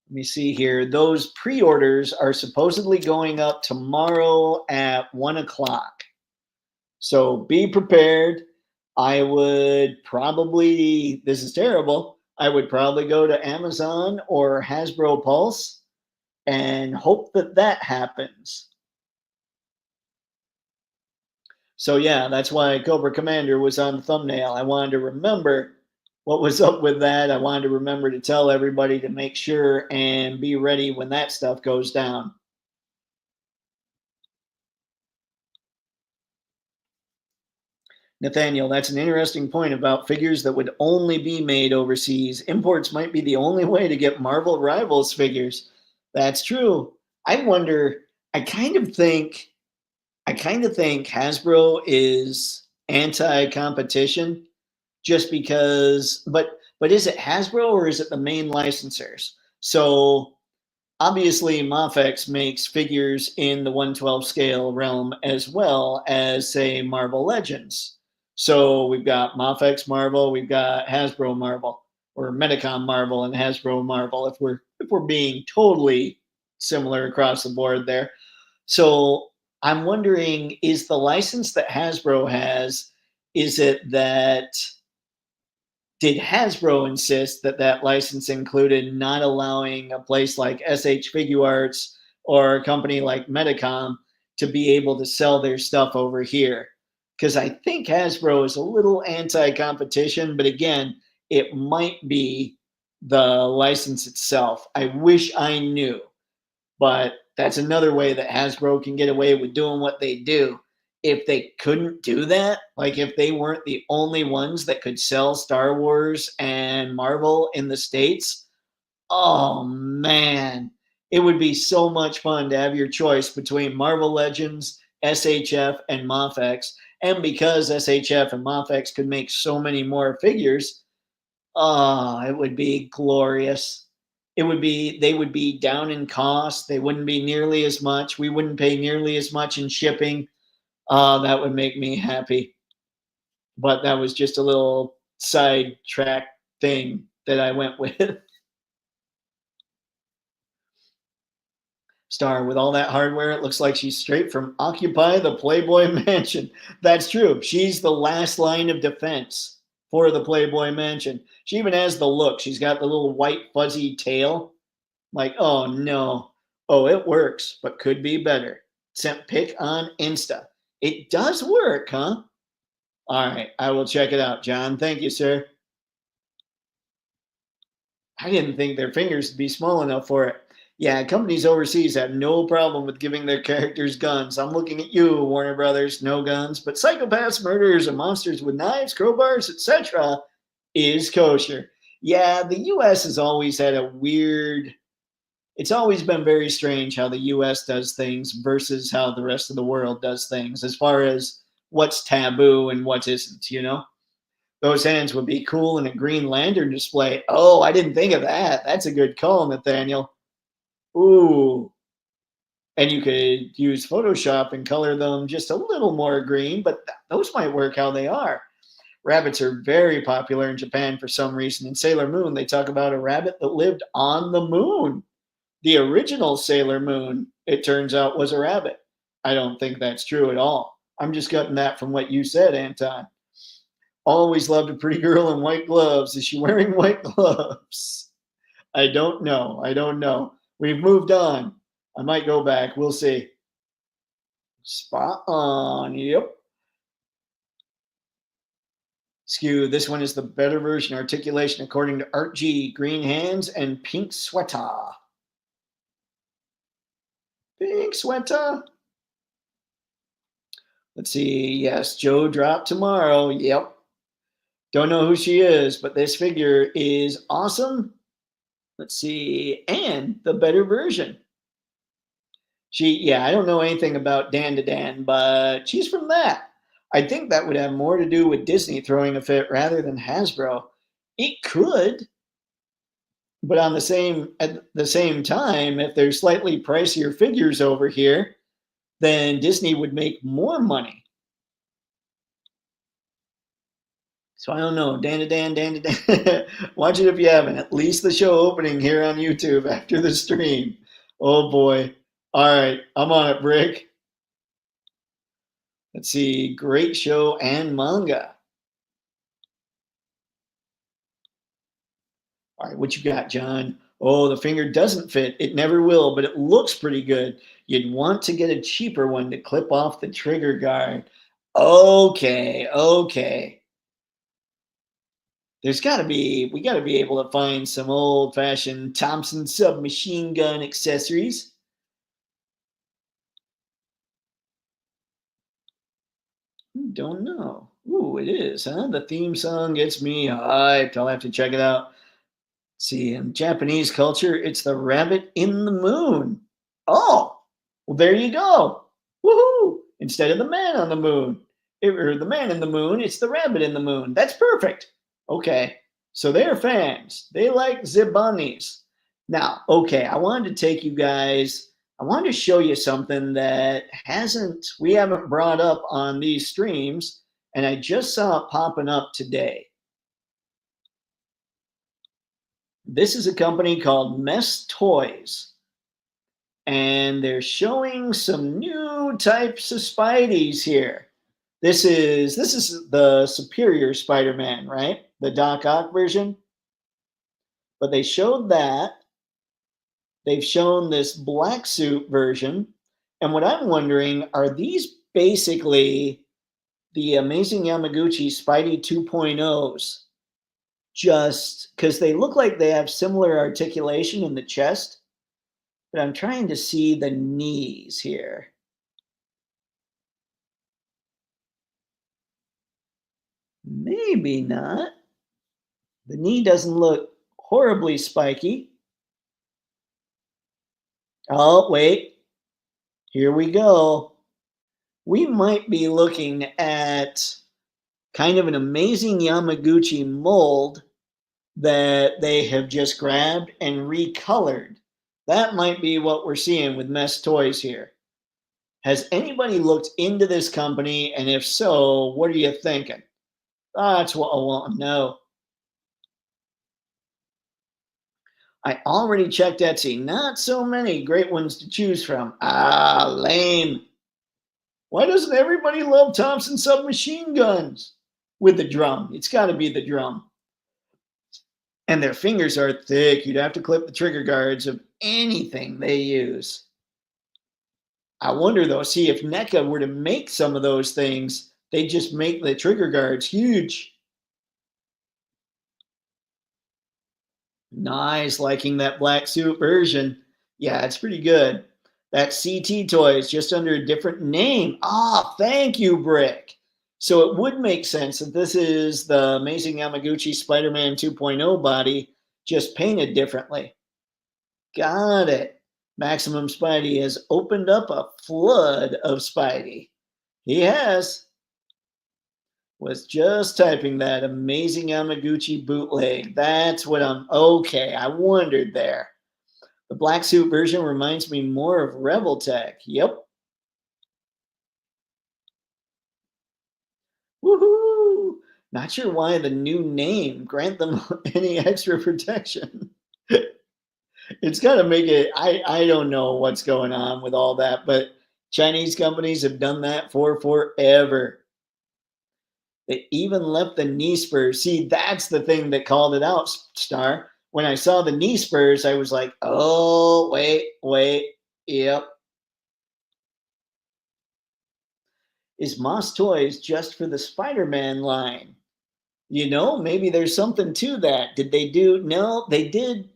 Speaker 1: Let me see here. Those pre-orders are supposedly going up tomorrow at 1 o'clock. So be prepared. I would probably, this is terrible, I would probably go to Amazon or Hasbro Pulse and hope that that happens. So yeah, that's why Cobra Commander was on the thumbnail. I wanted to remember what was up with that. I wanted to remember to tell everybody to make sure and be ready when that stuff goes down. Nathaniel, that's an interesting point about figures that would only be made overseas. Imports might be the only way to get Marvel Rivals figures. That's true. I wonder, I kind of think Hasbro is anti-competition just because, but is it Hasbro or is it the main licensors? So obviously Mafex makes figures in the 112 scale realm as well as say Marvel Legends. So we've got Mafex Marvel, we've got Hasbro Marvel, or Medicom Marvel and Hasbro Marvel if we're being totally similar across the board there. So I'm wondering, is the license that Hasbro has, is it that did Hasbro insist that that license included not allowing a place like SH Figuarts or a company like Medicom to be able to sell their stuff over here? Because I think Hasbro is a little anti-competition, but again, it might be the license itself. I wish I knew, but that's another way that Hasbro can get away with doing what they do. If they couldn't do that, like if they weren't the only ones that could sell Star Wars and Marvel in the States, oh man, it would be so much fun to have your choice between Marvel Legends, SHF, and Mafex. And because SHF and Mafex could make so many more figures, oh, it would be glorious. They would be down in cost. They wouldn't be nearly as much. We wouldn't pay nearly as much in shipping. That would make me happy. But that was just a little sidetrack thing that I went with. Star, with all that hardware, it looks like she's straight from Occupy the Playboy Mansion. That's true. She's the last line of defense for the Playboy Mansion. She even has the look. She's got the little white fuzzy tail. Like, oh no. Oh, it works, but could be better. Sent pic on Insta. It does work, huh? All right, I will check it out, John. Thank you, sir. I didn't think their fingers would be small enough for it. Yeah, companies overseas have no problem with giving their characters guns. I'm looking at you, Warner Brothers. No guns, but psychopaths, murderers, and monsters with knives, crowbars, etc. is kosher. Yeah, the U.S. has always had a weird. It's always been very strange how the U.S. does things versus how the rest of the world does things, as far as what's taboo and what isn't. Those hands would be cool in a Green Lantern display. Oh, I didn't think of that. That's a good call, Nathaniel. Ooh. And you could use Photoshop and color them just a little more green, but those might work how they are. Rabbits are very popular in Japan for some reason. In Sailor Moon, they talk about a rabbit that lived on the moon. The original Sailor Moon, it turns out, was a rabbit. I don't think that's true at all. I'm just getting that from what you said, Anton. Always loved a pretty girl in white gloves. Is she wearing white gloves? I don't know. I don't know. We've moved on. I might go back. We'll see. Spot on. Yep. Skew. This one is the better version. Articulation according to Art G. Green hands and pink sweater. Pink sweater. Let's see. Yes, Joe dropped tomorrow. Yep. Don't know who she is, but this figure is awesome. Let's see. And the better version. I don't know anything about Dan to Dan, but she's from that. I think that would have more to do with Disney throwing a fit rather than Hasbro. It could, but at the same time, if there's slightly pricier figures over here, then Disney would make more money. So I don't know. Dan to Dan. Watch it if you haven't. At least the show opening here on YouTube after the stream. Oh boy. All right. I'm on it, Brick. Let's see. Great show and manga. All right. What you got, John? Oh, the finger doesn't fit. It never will, but it looks pretty good. You'd want to get a cheaper one to clip off the trigger guard. Okay. We got to be able to find some old fashioned Thompson submachine gun accessories. Don't know. Ooh, it is, huh? The theme song gets me hyped. I'll have to check it out. See, in Japanese culture, it's the rabbit in the moon. Oh, well, there you go. Woohoo! Instead of the man on the moon, or the man in the moon, it's the rabbit in the moon. That's perfect. Okay, so they're fans. They like Zibanis. Now, okay, I wanted to show you something that we haven't brought up on these streams, and I just saw it popping up today. This is a company called Mess Toys, and they're showing some new types of Spideys here. This is the Superior Spider-Man, right? The Doc Ock version. But they showed that. They've shown this black suit version. And what I'm wondering, are these basically the Amazing Yamaguchi Spidey 2.0s? Just because they look like they have similar articulation in the chest, but I'm trying to see the knees here. Maybe not. The knee doesn't look horribly spiky. Oh, wait. Here we go. We might be looking at kind of an Amazing Yamaguchi mold that they have just grabbed and recolored. That might be what we're seeing with Mess Toys here. Has anybody looked into this company? And if so, what are you thinking? That's what I want to know. I already checked Etsy. Not so many great ones to choose from. Ah, lame. Why doesn't everybody love Thompson submachine guns? With the drum. It's got to be the drum. And their fingers are thick. You'd have to clip the trigger guards of anything they use. I wonder though, see if NECA were to make some of those things, they just make the trigger guards huge. Nice, liking that black suit version. Yeah, it's pretty good. That CT toy is just under a different name. Ah, thank you, Brick. So it would make sense that this is the Amazing Yamaguchi Spider-Man 2.0 body, just painted differently. Got it. Maximum Spidey has opened up a flood of Spidey. He has. Was just typing that Amazing Yamaguchi bootleg. That's what I'm okay. I wondered there. The black suit version reminds me more of Rebel Tech. Yep. Woohoo! Not sure why the new name grant them any extra protection. It's got to make it. I don't know what's going on with all that, but Chinese companies have done that for forever. They even left the knee spurs. See, that's the thing that called it out, Star. When I saw the knee spurs, I was like, oh, wait, yep. Is Moss Toys just for the Spider-Man line? Maybe there's something to that. Did they do? No, they did.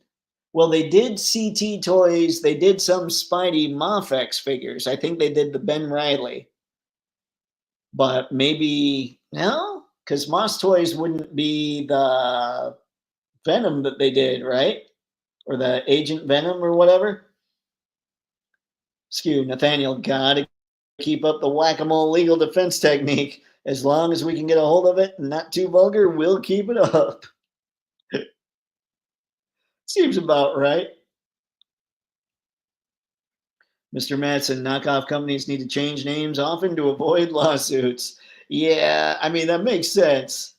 Speaker 1: Well, they did CT Toys. They did some Spidey Mafex figures. I think they did the Ben Riley. But maybe, no? Because Moss Toys wouldn't be the Venom that they did, right? Or the Agent Venom or whatever. Skew, Nathaniel, gotta keep up the whack-a-mole legal defense technique. As long as we can get a hold of it and not too vulgar, we'll keep it up. Seems about right. Mr. Madsen, knockoff companies need to change names often to avoid lawsuits. Yeah, I mean, that makes sense.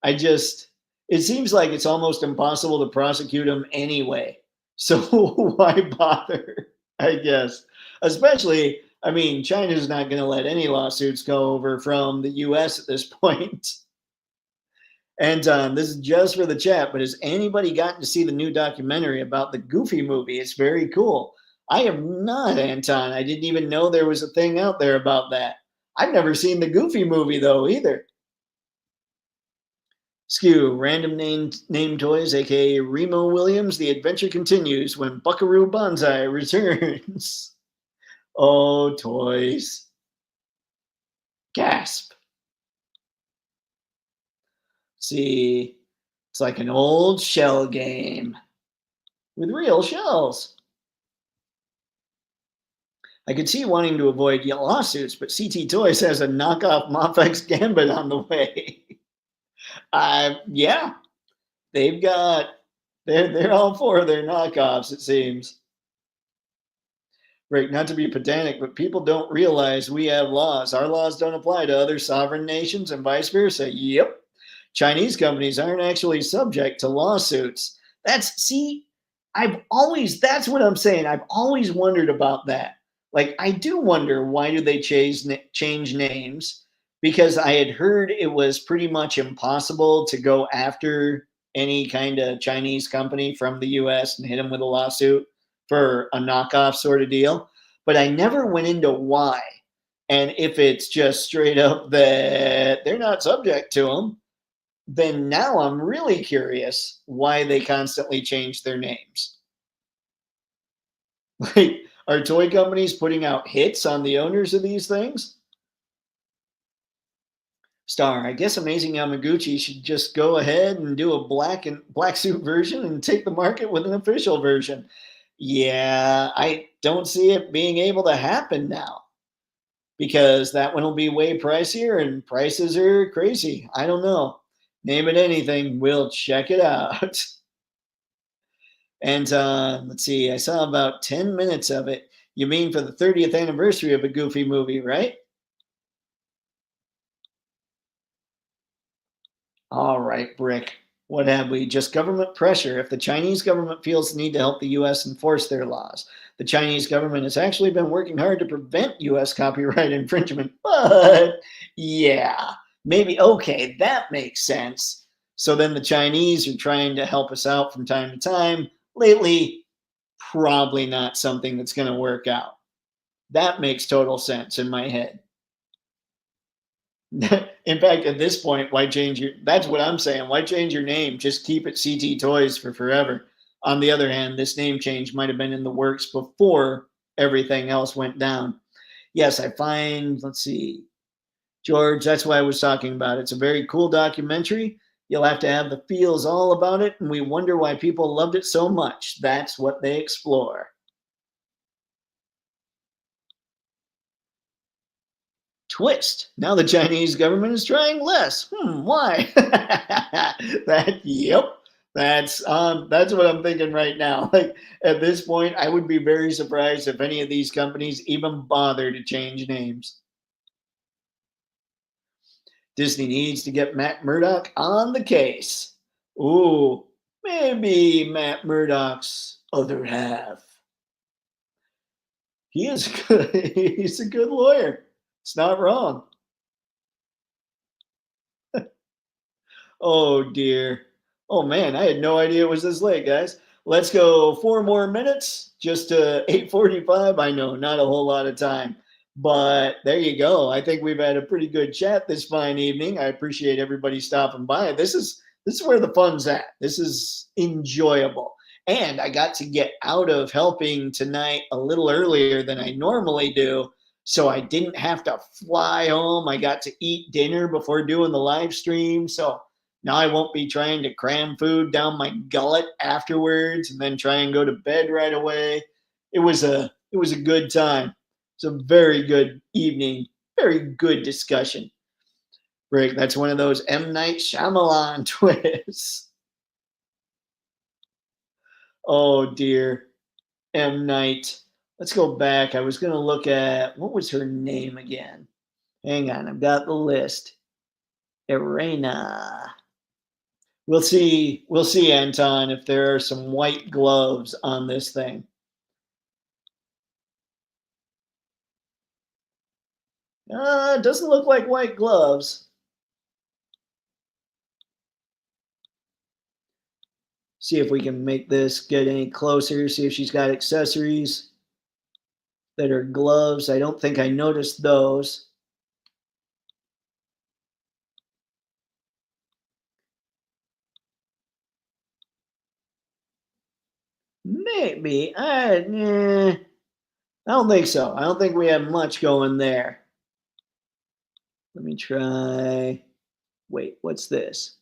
Speaker 1: It seems like it's almost impossible to prosecute them anyway. So why bother? I guess. Especially, I mean, China's not going to let any lawsuits go over from the US at this point. And this is just for the chat, but has anybody gotten to see the new documentary about the Goofy movie? It's very cool. I have not, Anton. I didn't even know there was a thing out there about that. I've never seen the Goofy movie, though, either. Skew, random name toys, aka Remo Williams. The adventure continues when Buckaroo Banzai returns. Oh, toys. Gasp. See, it's like an old shell game with real shells. I could see wanting to avoid lawsuits, but CT Toys has a knockoff Mafex Gambit on the way. Yeah, they're all for their knockoffs, it seems. Right, not to be pedantic, but people don't realize we have laws. Our laws don't apply to other sovereign nations and vice versa. Yep. Chinese companies aren't actually subject to lawsuits. That's what I'm saying. I've always wondered about that. Like, I do wonder, why do they change names? Because I had heard it was pretty much impossible to go after any kind of Chinese company from the US and hit them with a lawsuit for a knockoff sort of deal. But I never went into why. And if it's just straight up that they're not subject to them, then now I'm really curious why they constantly change their names. Like, are toy companies putting out hits on the owners of these things? Star, I guess Amazing Yamaguchi should just go ahead and do a black suit version and take the market with an official version. Yeah, I don't see it being able to happen now, because that one will be way pricier and prices are crazy. I don't know. Name it anything, we'll check it out. And let's see, I saw about 10 minutes of it. You mean for the 30th anniversary of a Goofy movie, right? All right, Brick. What have we? Just government pressure. If the Chinese government feels the need to help the US enforce their laws, the Chinese government has actually been working hard to prevent US copyright infringement. But yeah, maybe, okay, that makes sense. So then the Chinese are trying to help us out from time to time. Lately, probably not something that's going to work out. That makes total sense in my head. In fact, at this point, why change your that's what I'm saying. Why change your name? Just keep it CT Toys for forever. On the other hand, this name change might have been in the works before everything else went down. Yes, I find, let's see, George, that's why I was talking about. It's a very cool documentary. You'll have to have the feels all about it, and we wonder why people loved it so much. That's what they explore. Twist. Now the Chinese government is trying less. Why? Yep. That's what I'm thinking right now. Like at this point, I would be very surprised if any of these companies even bother to change names. Disney needs to get Matt Murdock on the case. Ooh, maybe Matt Murdock's other half. He is good. He's a good lawyer. It's not wrong. Oh dear. Oh man, I had no idea it was this late, guys. Let's go 4 more minutes, just to 8:45. I know, not a whole lot of time, but there you go. I think we've had a pretty good chat this fine evening. I appreciate everybody stopping by. This is where the fun's at. This is enjoyable. And I got to get out of helping tonight a little earlier than I normally do. So I didn't have to fly home. I got to eat dinner before doing the live stream. So now I won't be trying to cram food down my gullet afterwards and then try and go to bed right away. It was a good time. It's a very good evening, very good discussion. Rick, that's one of those M. Night Shyamalan twists. Oh dear, M. Night. Let's go back. I was going to look at what was her name again. Hang on, I've got the list. Irena. We'll see. We'll see, Anton, if there are some white gloves on this thing. It doesn't look like white gloves. See if we can make this get any closer. See if she's got accessories that are gloves. I don't think I noticed those. Maybe. I don't think so. I don't think we have much going there. Let me try. Wait, what's this?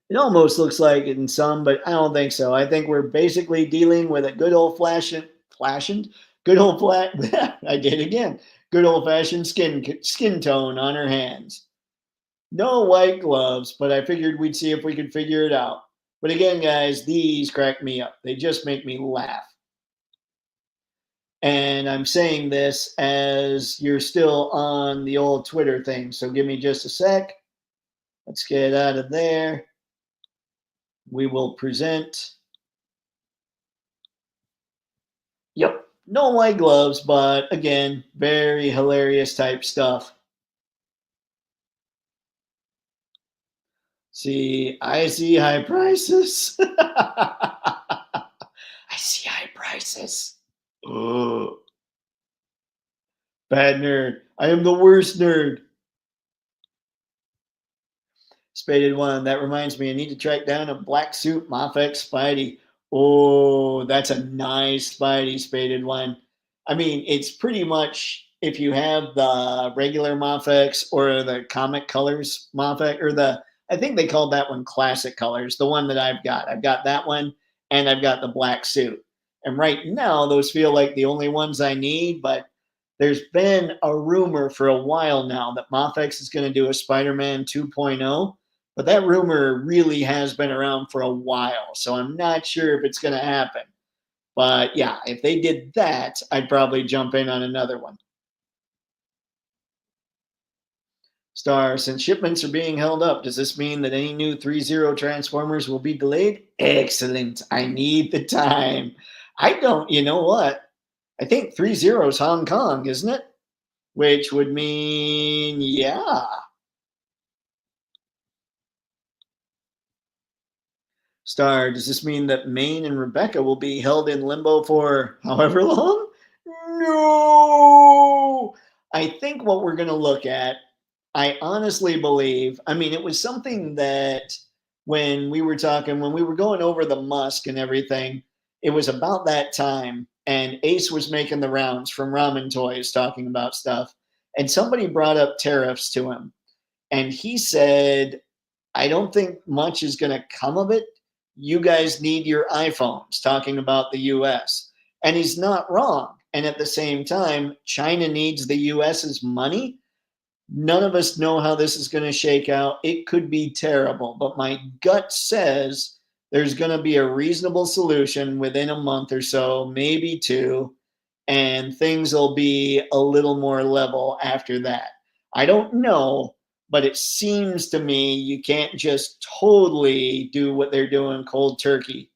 Speaker 1: It almost looks like it in some, but I don't think so. I think we're basically dealing with a good old fashioned, good old flat. I did again. Good old fashioned skin tone on her hands. No white gloves, but I figured we'd see if we could figure it out. But again, guys, these crack me up. They just make me laugh. And I'm saying this as you're still on the old Twitter thing. So give me just a sec. Let's get out of there. We will present. Yep, no white gloves, but again, very hilarious type stuff. See, I see high prices. I see high prices. Oh, bad nerd. I am the worst nerd. Spaded one. That reminds me, I need to track down a black suit Mafex Spidey. Oh, that's a nice Spidey, Spaded one. I mean, it's pretty much if you have the regular Mafex or the comic colors Mafex, or I think they called that one classic colors, the one that I've got. I've got that one and I've got the black suit. And right now, those feel like the only ones I need, but there's been a rumor for a while now that Mafex is going to do a Spider Man 2.0, but that rumor really has been around for a while. So I'm not sure if it's going to happen. But yeah, if they did that, I'd probably jump in on another one. Star, since shipments are being held up, does this mean that any new 3.0 Transformers will be delayed? Excellent. I need the time. I don't, you know what? I think 3.0 is Hong Kong, isn't it? Which would mean, yeah. Star, does this mean that Maine and Rebecca will be held in limbo for however long? No. I think what we're going to look at, I honestly believe, I mean, it was something that when we were talking, when we were going over the Musk and everything, it was about that time. And Ace was making the rounds from Ramen Toys talking about stuff. And somebody brought up tariffs to him. And he said, I don't think much is going to come of it. You guys need your iPhones, talking about the US. And he's not wrong. And at the same time, China needs the US's money. None of us know how this is going to shake out. It could be terrible, but my gut says there's going to be a reasonable solution within a month or so, maybe two, and things will be a little more level after that. I don't know, but it seems to me you can't just totally do what they're doing cold turkey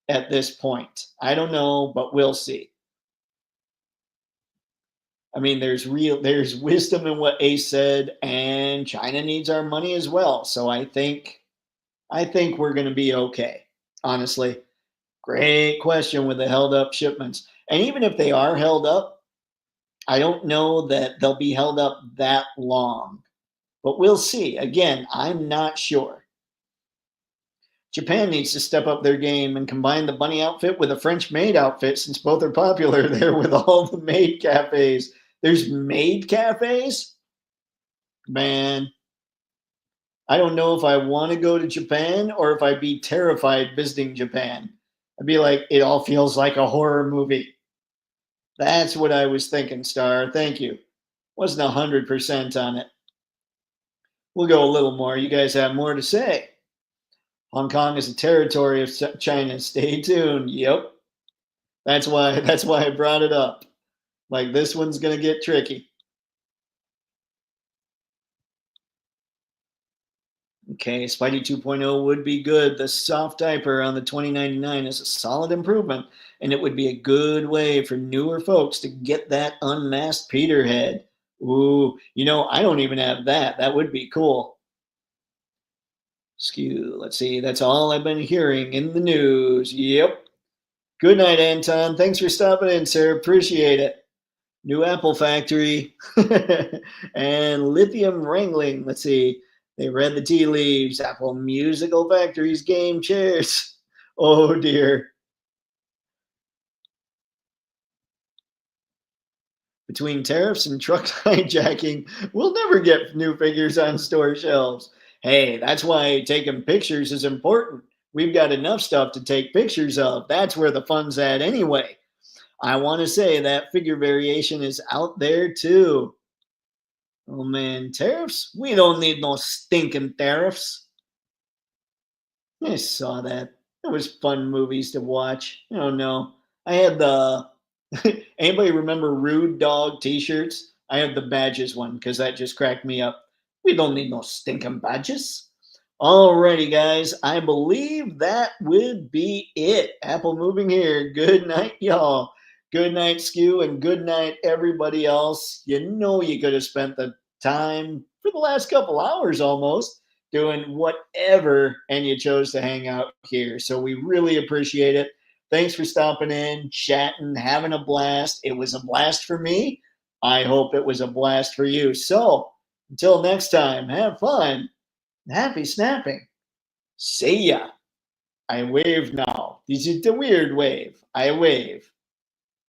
Speaker 1: at this point. I don't know, but we'll see. I mean, there's wisdom in what Ace said, and China needs our money as well. So I think we're going to be okay. Honestly, great question with the held up shipments. And even if they are held up, I don't know that they'll be held up that long. But we'll see. Again, I'm not sure. Japan needs to step up their game and combine the bunny outfit with a French maid outfit since both are popular there with all the maid cafes. There's maid cafes? Man, I don't know if I want to go to Japan or if I'd be terrified visiting Japan. I'd be like, it all feels like a horror movie. That's what I was thinking, Star. Thank you. Wasn't 100% on it. We'll go a little more. You guys have more to say. Hong Kong is a territory of China. Stay tuned. Yep. That's why I brought it up. Like this one's gonna get tricky. Okay, Spidey 2.0 would be good. The soft diaper on the 2099 is a solid improvement, and it would be a good way for newer folks to get that unmasked Peter head. Ooh, I don't even have that. That would be cool. Skew, let's see. That's all I've been hearing in the news. Yep. Good night, Anton. Thanks for stopping in, sir. Appreciate it. New Apple factory and lithium wrangling. Let's see. They read the tea leaves. Apple musical factories game chairs. Oh dear. Between tariffs and truck hijacking, we'll never get new figures on store shelves. Hey, that's why taking pictures is important. We've got enough stuff to take pictures of. That's where the fun's at anyway. I want to say that figure variation is out there too. Oh man, tariffs? We don't need no stinking tariffs. I saw that. It was fun movies to watch. I don't know. I had the anybody remember Rude Dog t-shirts? I had the badges one because that just cracked me up. We don't need no stinking badges. Alrighty, guys. I believe that would be it. Apple moving here. Good night, y'all. Good night, Skew, and good night, everybody else. You could have spent the time for the last couple hours almost doing whatever, and you chose to hang out here. So we really appreciate it. Thanks for stopping in, chatting, having a blast. It was a blast for me. I hope it was a blast for you. So until next time, have fun. Happy snapping. See ya. I wave now. This is the weird wave. I wave.